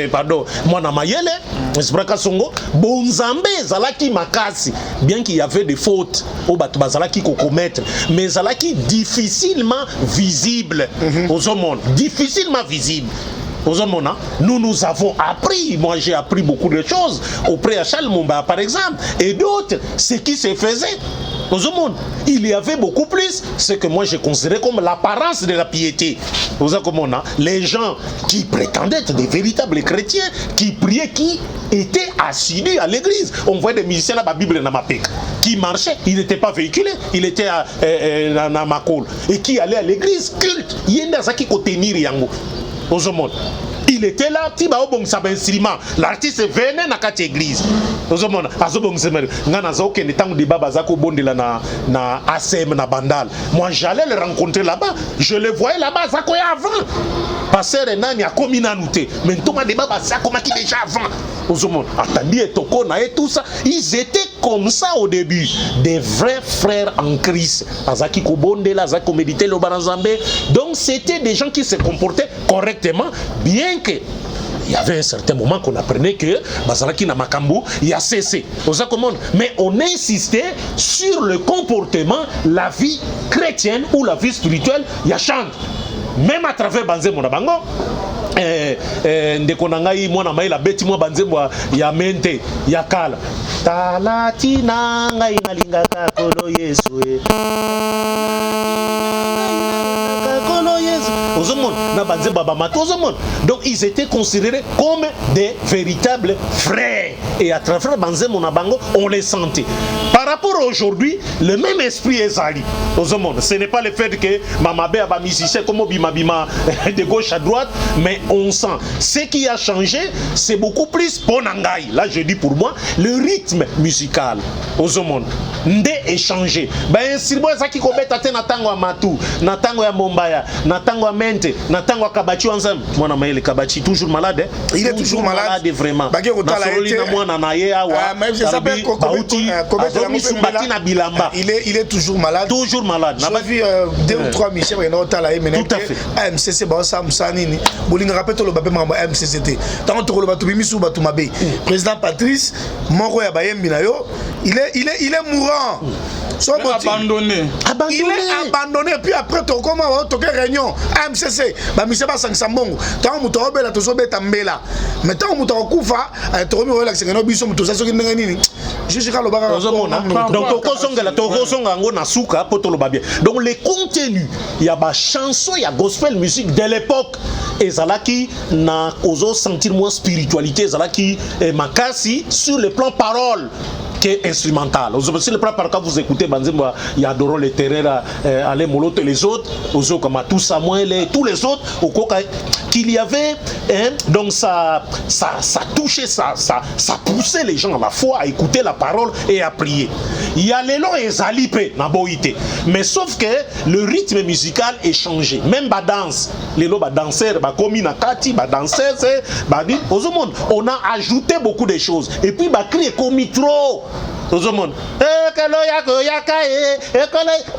pardon, Mwana Mayele, Espran Kasongo, Bonzambe, Zalaki Makasi, bien qu'il y avait des fautes au Zalaki qu'on commettre, mais Zalaki difficilement visible aux hommes, difficilement visible. Aux hommes, nous avons appris, moi j'ai appris beaucoup de choses auprès de Charles Mumba par exemple, et d'autres, ce qui se faisait. Aux hommes, il y avait beaucoup plus ce que moi j'ai considéré comme l'apparence de la piété. Les gens qui prétendaient être des véritables chrétiens, qui priaient, qui étaient assidus à l'église. On voit des musiciens dans la Bible dans ma pec, qui marchaient, ils n'étaient pas véhiculés, ils étaient à Makol, et qui allaient à l'église culte. Il y a des gens qui contenaient Yango. Aux hommes. Il était là, tiba obong sa instrument. L'artiste venait na kati église. Ozomona, azobong semer. Ngana za okende tangu de baba zako bondela na ACM na Bandal. Moi j'allais le rencontrer là-bas, je le voyais là-bas zako ya avant. Pasteur Nani a commis nanouté. Mais Thomas de baba zako maki déjà avant. Ozomona, atandi et toko na et tout ça, ils étaient comme ça au début, des vrais frères en Christ. Azaki ko bondela, azaki méditer le baranzambe. Donc c'était des gens qui se comportaient correctement, bien que il y avait un certain moment qu'on apprenait que Bazalaki na Makambu, il a cessé. Mais on insistait sur le comportement, la vie chrétienne ou la vie spirituelle, il y a chante. Même à travers Banze Monabango, ndekonangai mwana maila beti mwa banzembo ya mente ya kala talatina ngai nalingaka kolo Yesu donc ils étaient considérés comme des véritables frères et à travers Banzemo Nabango on les sentait. Par rapport à aujourd'hui, le même esprit est sali. Ce n'est pas le fait que Mamabé a musicien comme Bima de gauche à droite, mais on sent. Ce qui a changé, c'est beaucoup plus Ponangai. Là, je dis pour moi, le rythme musical. Ndé est changé. Ben, si vous avez dit Natango à Matou, Natango à Mombaya, Natango à Mente, Natango à Kabachi ensemble. Moi, je suis Kabachi toujours malade. Il est toujours malade. Vraiment. Il est toujours malade. Toujours malade. J'ai vu 2 ou 3 missions qui ont été là. Tout à fait. AMCC, Bolinga rappelle le babé MCCT. Tant que le Batubimisu Batumabé. Président Patrice, Moro Yabayem Binayo, il est mourant. abandonné. Il est abandonné, puis après, tu as réunion, AMCC, Michel Bassang-Sambongo, tu as un mouton, tu as un bétambela. Mais tu as un mouton, tu as un mouton, tu as un mouton, tu as un mouton, donc les contenus, il y a des chansons, il y a gospel musique de l'époque. Et Zalaki n'a osé sentir moins spiritualité, Zalaki et Makasi sur le plan parole qui est instrumental. Sur le plan par quand vous écoutez Banzimba, il y a Doro les Terrera, Alain Moloto et les autres, comme tout Samuel et tous les autres, qu'il y avait, donc ça touchait, ça poussait les gens à la foi à écouter la parole et à prier. Il y a les lois et Zalipé, Naboïté. Mais sauf que le rythme musical est changé. Même la danse, les lois danseurs, Komi Nakati, danseurs, on a ajouté beaucoup de choses. Et puis, cri est commis trop.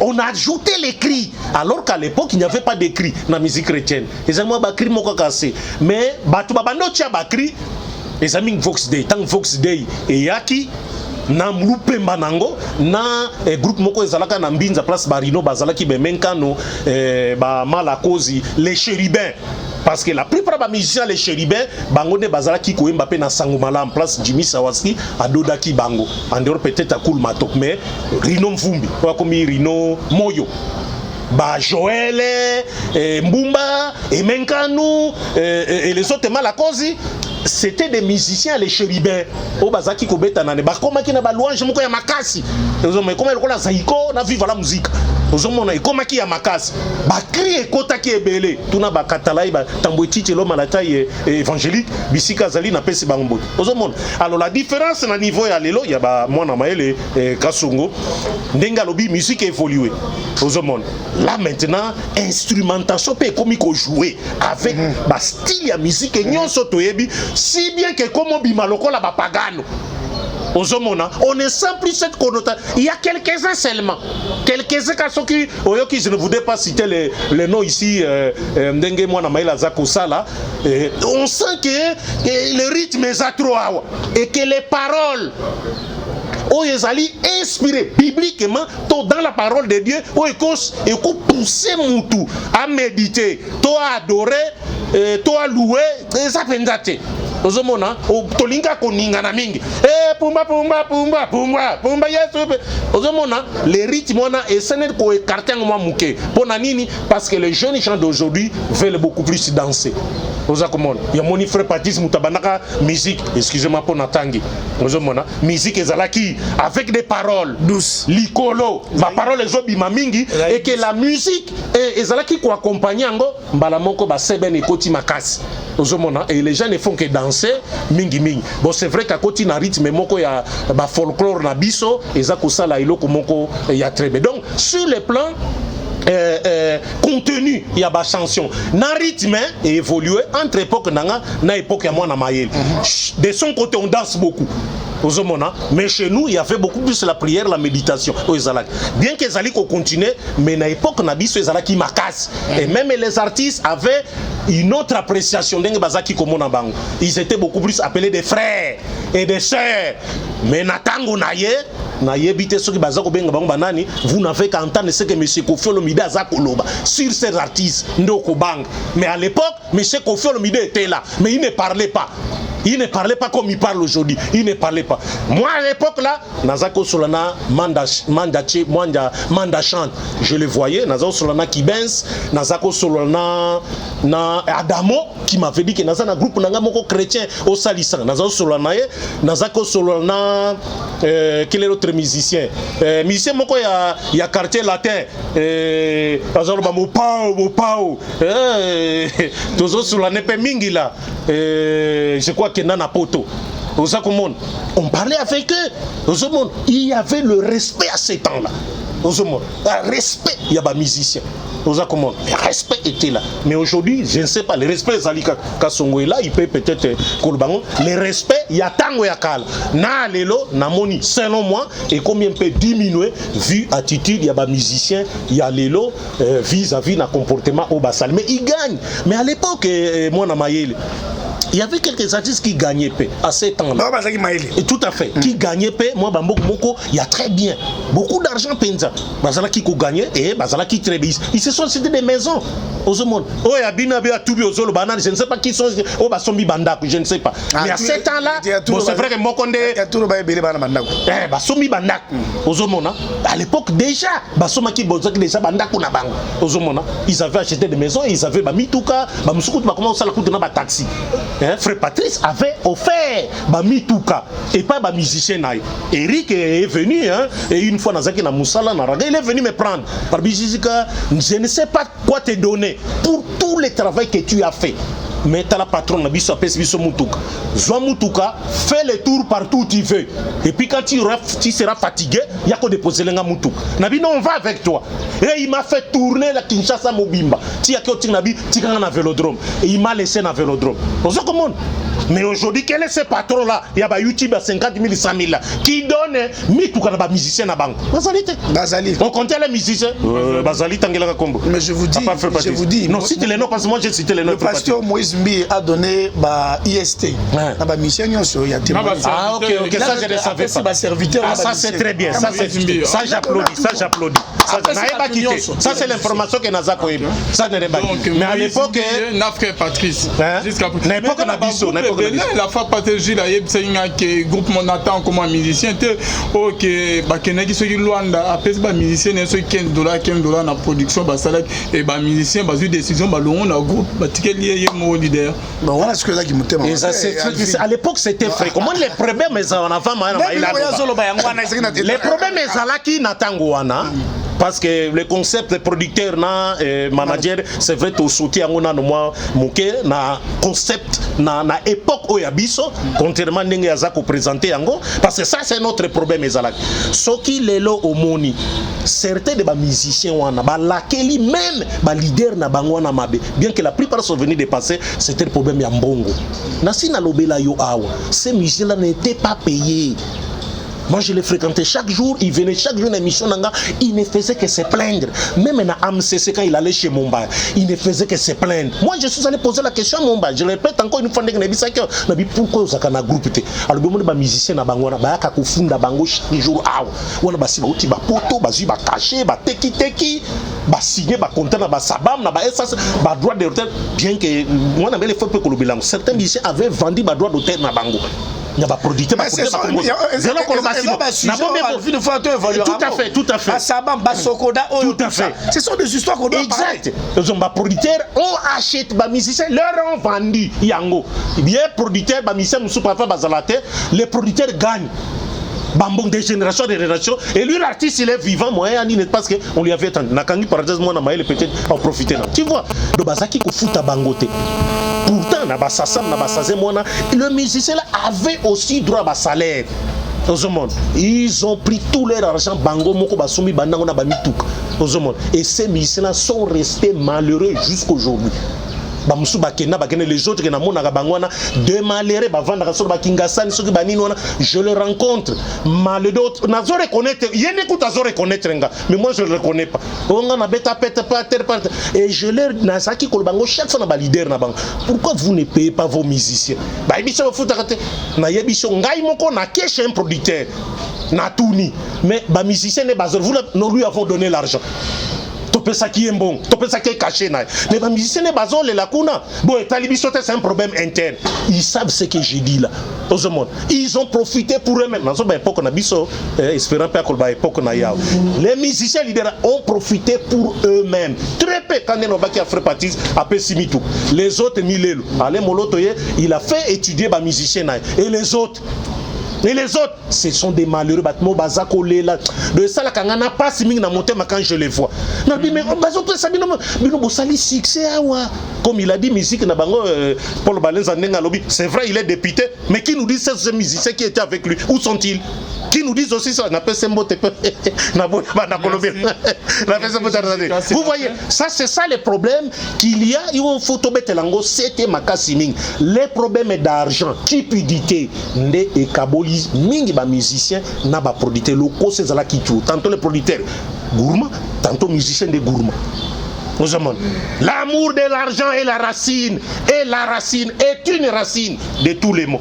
On a ajouté les cris, alors qu'à l'époque il n'y avait pas de cris dans la musique chrétienne. Mais les amis Vox Day, tant Vox Day et Yaki. Na mlupe manango na groupe moko ezalaka na mbinza place barino bazalaki bemenkano ba malakozi les chérubins. Parce que la plupart des musiciens, les chérubins, bango ne bazalaki koyemba pe na sango malam place Jimmy Sawaski adodaki bango. En dehors peut-être à Koul Matok, mais Rino Mvumbi, comme Rino Moyo. Bah Joël, Mbumba, et Menkano, et les autres malakozi. C'était des musiciens, les chérubins. Au bazaki kobeta nane. Bah comment qui na ba louange moko ya makasi. Mais comment elle zaiko na vive la musique. Ozomona comment qui ya makasi. Ba crie kota ki ebele. Tuna ba katalai ba tamboueti telo malatai évangélique bisika zali na pesi bangbo. Ozomona. Alors la différence na niveau ya lelo ya ba mwana maele kasongo. Ndenga lobi musique évolué. Ozomona. Là maintenant instrumentation peut comme ko jouer avec ba style ya musique nyonso toyebi. Si bien que comme on bimaloko la bapagano, on ne sent plus cette connotation. Il y a quelques-uns seulement. Quelques-uns qui je ne voudrais pas citer les noms ici, on sent que le rythme est trop haut et que les paroles Oyezali inspiré bibliquement dans la parole de Dieu, et pousser Moutou à méditer, à adorer, à louer, et ça fait n'importe. Ozomona o tolinga koninga na mingi pumba yesu ozomona les rythmes on a essayé de ko écarter ngoma muke pona nini parce que les jeunes gens d'aujourd'hui veulent beaucoup plus danser. Ozakomona ya moni frère Patrice mutabanaka musique, excusez-moi pour natangi ozomona musique ezalaki avec des paroles douces likolo ma parole ezobima mingi et que la musique ezalaki ko accompagner ngo mbala moko ba sebene koti makasi ozomona et les gens ne font que danser mingi. Bon c'est vrai qu'à côté na rythme moko ya ba folklore na biso eza ko sala iloko moko ya très bien. Donc sur le plan contenu il y a ba chanson na rythme évolué entre époque na époque ya mwana mayele. De son côté on danse beaucoup. Mais chez nous, il y avait beaucoup plus la prière, la méditation. Bien que Zali continue, mais à l'époque, et même les artistes avaient une autre appréciation. Ils étaient beaucoup plus appelés des frères et des sœurs. Mais Natango Naye, vous n'avez qu'à entendre ce que M. Kofi Olomide a sur ces artistes. Mais à l'époque, M. Kofi Olomide était là, mais il ne parlait pas. Il ne parlait pas comme il parle aujourd'hui. Il ne parlait pas. Moi à l'époque là, Nazako Solana Manda chante. Je le voyais. Nazako Solana Kibens, Nazako Solana na Adamo qui m'avait dit que dans un groupe nanga moko chrétien au Salisan. Nazako Solana quel est l'autre musicien? Musicien moko ya quartier latin. Nazalo ba Mopao. Tozo Solana pe mingi là. Je crois que Nana Poto. On parlait avec eux. Il y avait le respect à ces temps-là. Le respect, il y a des musiciens. Le respect était là. Mais aujourd'hui, je ne sais pas. Le respect, Kassongo est là. Il peut peut-être. Le respect, il y a tango yakal. Na lelo, na moni, selon moi, et combien peut diminuer vu attitude, il y a des musiciens, il y a lelo vis-à-vis d'un comportement au basal. Mais ils gagnent. Mais à l'époque, moi, na mayele. il y avait quelques artistes qui gagnaient peu à ces temps-là. Et tout à fait. Qui gagnaient peu, moi, Bamboko Moko, il y a très bien. Beaucoup d'argent, Penza. Bazala qui gagnait et Bazala qui très bien. Ils se sont cités des maisons. Aux monde. Oh, il y a Binabe, Toubi, Ozolo, Banan, je ne sais pas qui sont. Oh, Basombi Bandaku, je ne sais pas. Mais à ces temps-là, c'est vrai que Mokonde. Il y a tout le Bandaku. Eh, Basombi Bandaku. Ozomona. À l'époque, déjà, Basomaki Bozaki, déjà Bandaku Nabango. Ozomona. Ils avaient acheté des maisons et ils avaient Bamituka, Bamsukout, comment ça la coûte dans un taxi. Frère Patrice avait offert Bamituka et pas Bamusicien. Eric est venu, hein, et une fois, Nazaki Namoussala, il est venu me prendre. Barbizika, je ne sais pas quoi te donner pour tout le travail que tu as fait. Mais tu as la patronne, Bisso Moutuka. Zoa Moutuka, fais le tour partout où tu veux. Et puis quand tu seras fatigué, il n'y a qu'à déposer le Moutuka. Nabi, non, on va avec toi. Et il m'a fait tourner la Kinshasa Mobimba. Tu as qu'à Nabi, tu as un vélodrome. Et il m'a laissé un vélodrome. Mais aujourd'hui, quel est ce patron-là? Il y a YouTube à 50 000, 100 000 là, qui donne Mituka à musicien à banque. Bazali. On comptait les musiciens. Bazali, Tangela Kombo. Mais je vous dis. Non, cite les noms parce que moi j'ai cité les noms. Le pasteur Moïse Mbi a donné IST. Ah, ok, ça je ne savais pas. Ah, ça c'est très bien. Ça j'applaudis. Ça c'est l'information que Naza Koïb. Ça n'est pas. Mais à l'époque. Nafre Patrice. Jusqu'à l'époque, Nabiso. La fois passée, j'ai que groupe Monatan comme un musicien. Ok, Bakenaki, ceux qui l'ont appelé musicien, ceux qui $15 la production, et musicien, une décision, on a groupe, leader. Voilà ce que là qui me témoigne. À l'époque, c'était fréquent. Comment les problèmes, mais en avant, les problèmes, qui n'attendent. Parce que le concept de producteur na manager c'est vrai tout soutien on a moi moké na concept na époque oyabiso contrairement ndenge yazako présenter yango parce que ça c'est notre problème ezalaki soki lelo omoni certains de ba musiciens wana ba lakeli même ba leader na bango na mabe bien que la plupart sont venus de passer c'était le problème ya mbongo na sina lobela yo awa ces musiciens là n'étaient pas payés. Moi je les fréquentais chaque jour, il venait chaque jour à l'émission, il ne faisait que se plaindre. Même à AMCC quand il allait chez Mumbai, il ne faisait que se plaindre. Moi je suis allé poser la question à Mumbai, je le répète encore une fois, pourquoi vous avez un groupe? Alors les musiciens na bango na ba ka kufunda bango chaque jour ah wana basi ba uti ba poto bazui ba caché ba teki ba signer ba contrat na ba sabam na ba essence ba droit d'auteur bien que moi na belle fois peu que certains musiciens avaient vendu ba droit d'auteur na bango. Il n'y a pas producteur, tout à fait. Tout à fait. Ce sont des histoires qu'on doit parler. Exact. Les producteurs ont acheté, les musiciens leur ont vendu. Yango. Bien producteurs, les musiciens ne sont pas fait bazalate. Les producteurs gagnent. Bambong des générations, et lui l'artiste il est vivant moyen parce que on lui avait tendu nakangi parenthèse moi na maïle peut-être en profiter là tu vois do bazaki ko futa bangote pourtant na basasam na basaze moi le musicien là avait aussi droit à salaire aux monde ils ont pris tout leur argent bango moko basumi bandango na bamituka aux monde et ces musiciens là sont restés malheureux jusqu'aujourd'hui. Les autres qui de malheureux je le rencontre malheureux reconnaître mais moi je le reconnais pas et je leur chaque fois leader pourquoi vous ne payez pas vos musiciens un producteur mais les musiciens nous lui avons donné l'argent. Ça qui est bon, ça qui est caché. Mais les musiciens ne basent les lacunes. Bon, c'est un problème interne. Ils savent ce que j'ai dit là. Ils ont profité pour eux-mêmes. Dans cette époque, espérant pas que l'époque les musiciens leaders ont profité pour eux-mêmes. Très peu quand on a fait partie après Simitou. Les autres, allez Molotoye, il a fait étudier les musiciens et les autres. Et les autres, ce sont des malheureux. De ça, pas si quand je les vois. Comme il a dit, musique, Paul Balenza, c'est vrai, il est député, mais qui nous dit ces musiciens qui étaient avec lui? Où sont-ils? Qui nous disent aussi ça? Vous voyez, ça c'est ça le problème qu'il y a. Il faut c'était Makasiming. Les problèmes d'argent, cupidité, et Kaboli, mingi ba musicien, na ba producteur locaux, c'est ça qui tue. Tantôt les producteurs gourmands, tantôt musiciens de gourmands. L'amour de l'argent est la racine. Et la racine est une racine de tous les maux.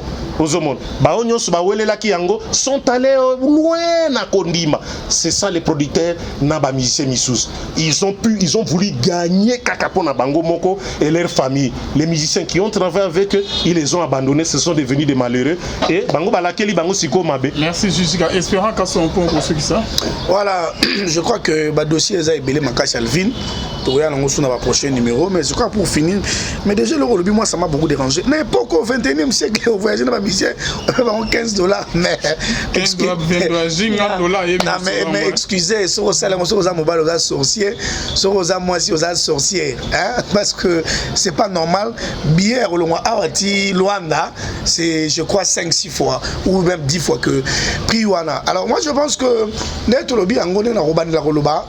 Sont allés loin na Kondima. C'est ça les producteurs Naba Musiciens Missous. Ils ont voulu gagner Kakapona Bango Moko et leur famille. Les musiciens qui ont travaillé avec eux, ils les ont abandonnés, ce sont devenus des malheureux. Et Bango Balakeli Bango Siko Mabe. Merci Jusika. Espérant qu'à son point pour ceux qui ça. Voilà, je crois que le dossier est belé Makash Alvin. Tu vois, on va le prochain numéro. Mais je crois pour finir, mais déjà le rôle, moi ça m'a beaucoup dérangé. Mais pourquoi au 21e siècle, on voyageait dans ma mission, on va $15. Mais mais excusez, sur aux mobile aux sorciers, sur aux moisi aux sorciers, hein, parce que c'est pas normal. Bien au Awati Luanda, c'est je crois 5-6 fois ou même 10 fois que Priwana. Alors moi je pense que net lobby angone na roban la roloba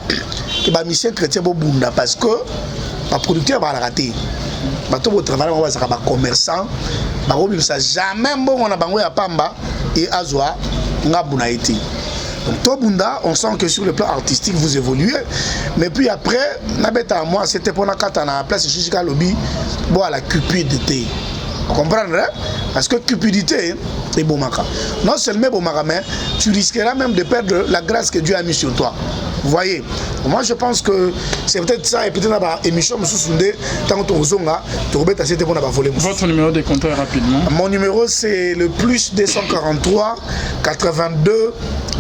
que ba mission chrétien bobunda parce que ba producteur va la rater. Ba to travail on va ça ba commerçant, ba robi ça jamais bon on a bango ya pamba et azwa ngabuna été. Donc Tobunda, on sent que sur le plan artistique vous évoluez, mais puis après, nabeta moi c'était pour la carte à la place Jessica Lobby, bon à la cupidité. Vous comprenez? Parce que cupidité est bon maka. Non seulement bon maka, mais tu risqueras même de perdre la grâce que Dieu a mise sur toi. Vous voyez? Moi je pense que c'est peut-être ça et peut-être dans l'émission tant que tu Votre numéro de compteur rapidement. Mon numéro c'est le plus 243 82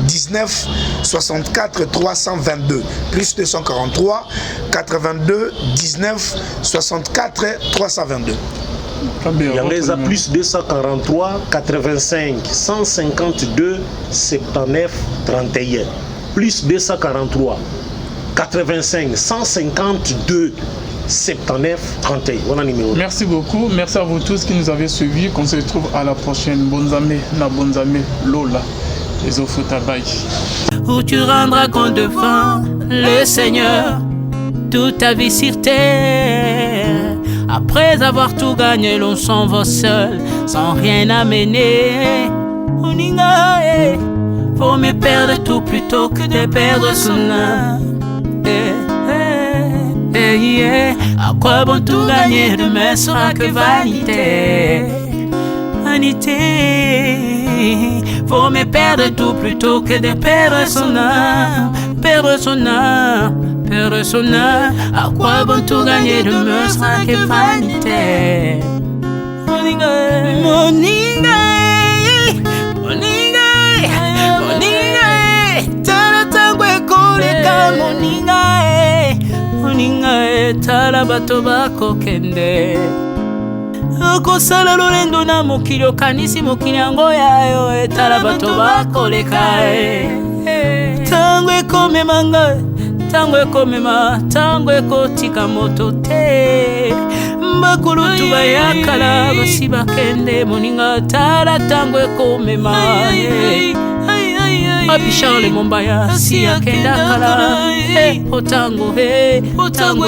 19 64 322. Plus 243 82 19 64 322. Yangeza plus 243 85 152 79 31. Plus 243 85 152 79 31. Voilà numéro. Merci beaucoup. Merci à vous tous qui nous avez suivis. Qu'on se retrouve à la prochaine. Bonne année, Lola. Les Ofotabaï. Où tu rendras compte devant le Seigneur toute ta vie sur terre. Après avoir tout gagné, l'on s'en va seul, sans rien amener. Faut me perdre tout plutôt que de perdre son âme. À quoi bon tout gagner, demain sera que vanité. Vanité. Faut me perdre tout plutôt que de perdre son âme. Perdre son âme. Perdre son âme. À quoi bon tout gagner, demain sera que vanité. Moninga. Moninga tala bato bako kende okosala lolendo na mokili okanisi mokili yango yayo tala bato bako leka tango ekomema ngai tango ekomema tango ekotika moto te bakulutu bayakala basi bakende moninga tala tango ekomema Papi Charles Mombaya si akenda kala otango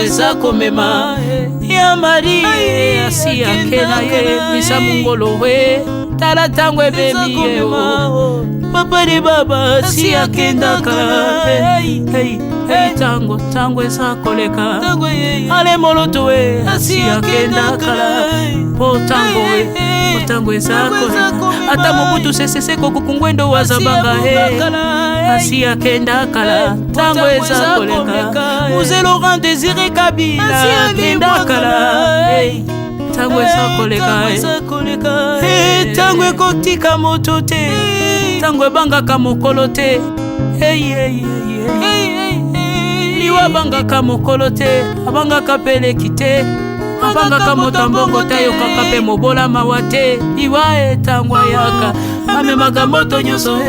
eza komema ya mari si akenda misa mungolo tala tango ebebi papa de baba si akenda kala tango eza koleka ale moloto si akenda kala potango eza koleka ata mobutu sesese kokukungwendo wazabanga asi akenda kala tango eza koleka Mzee Laurent Désiré Kabila akenda kala tango eza koleka tango ekotika moto te tango ebangaka mokolo te liwa abangaka mokolo te abangaka peleki te abangaka moto mbongo te ayokaka mpe mobola mawa te liwa etango ayaka amemaka moto nyonso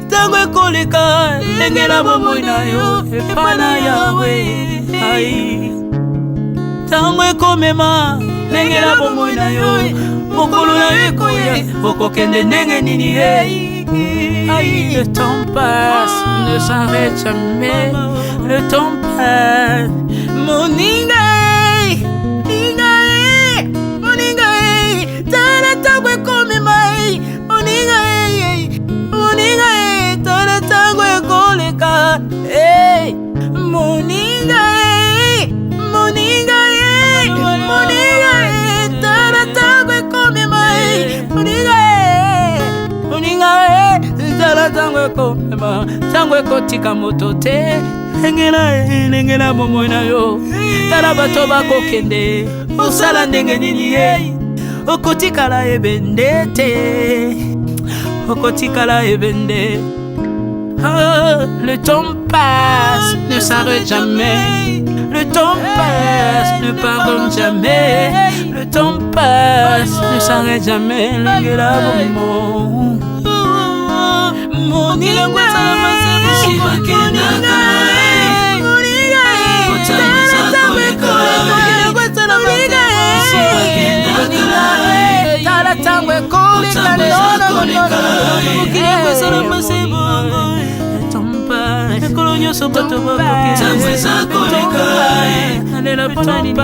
tango ekoleka lengela bomoi na yo epa na yawe tango ekomema lengela bomoi na yo mokolo na yo ekoya okokende ndenge nini le temps passe ne s'arrête jamais le temps passe moninga tala tango ekomema moninga tala tango ekoleka Tango ekotika moto te Lengela bomoi na yo Tala bato bakokende Osala ndenge nini ye Okotikala ebende te Okotikala ebende Le temps passe, ne s'arrête jamais. Le temps passe, ne pardonne jamais. Le temps passe, ne s'arrête jamais. Lengela bomoi Moninga Tala tango ekoleka ekolo nyonso bato bakokenalela mpona nini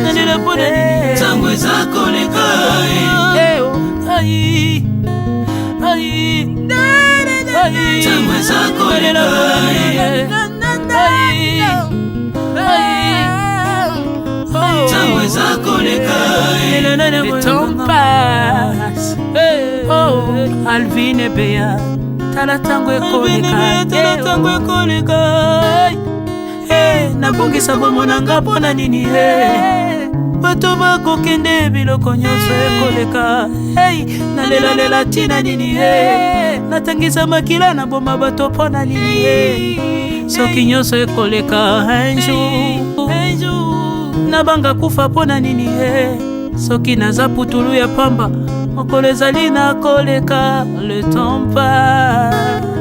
nalela mpona nini tango eza koleka tango eza koleka le temps passe Alvin et Béa Tala tango ekoleka nabongisa bomona nga mpona nini bato bakokende biloko nyonso ekoleka nalelalela ntina nini natangisa makila na boma bato mpona nini soki nyonso ekoleka un jour nabanga kufa mpona nini soki naza putulu ya pamba mokolo ezali na koleka le temps passe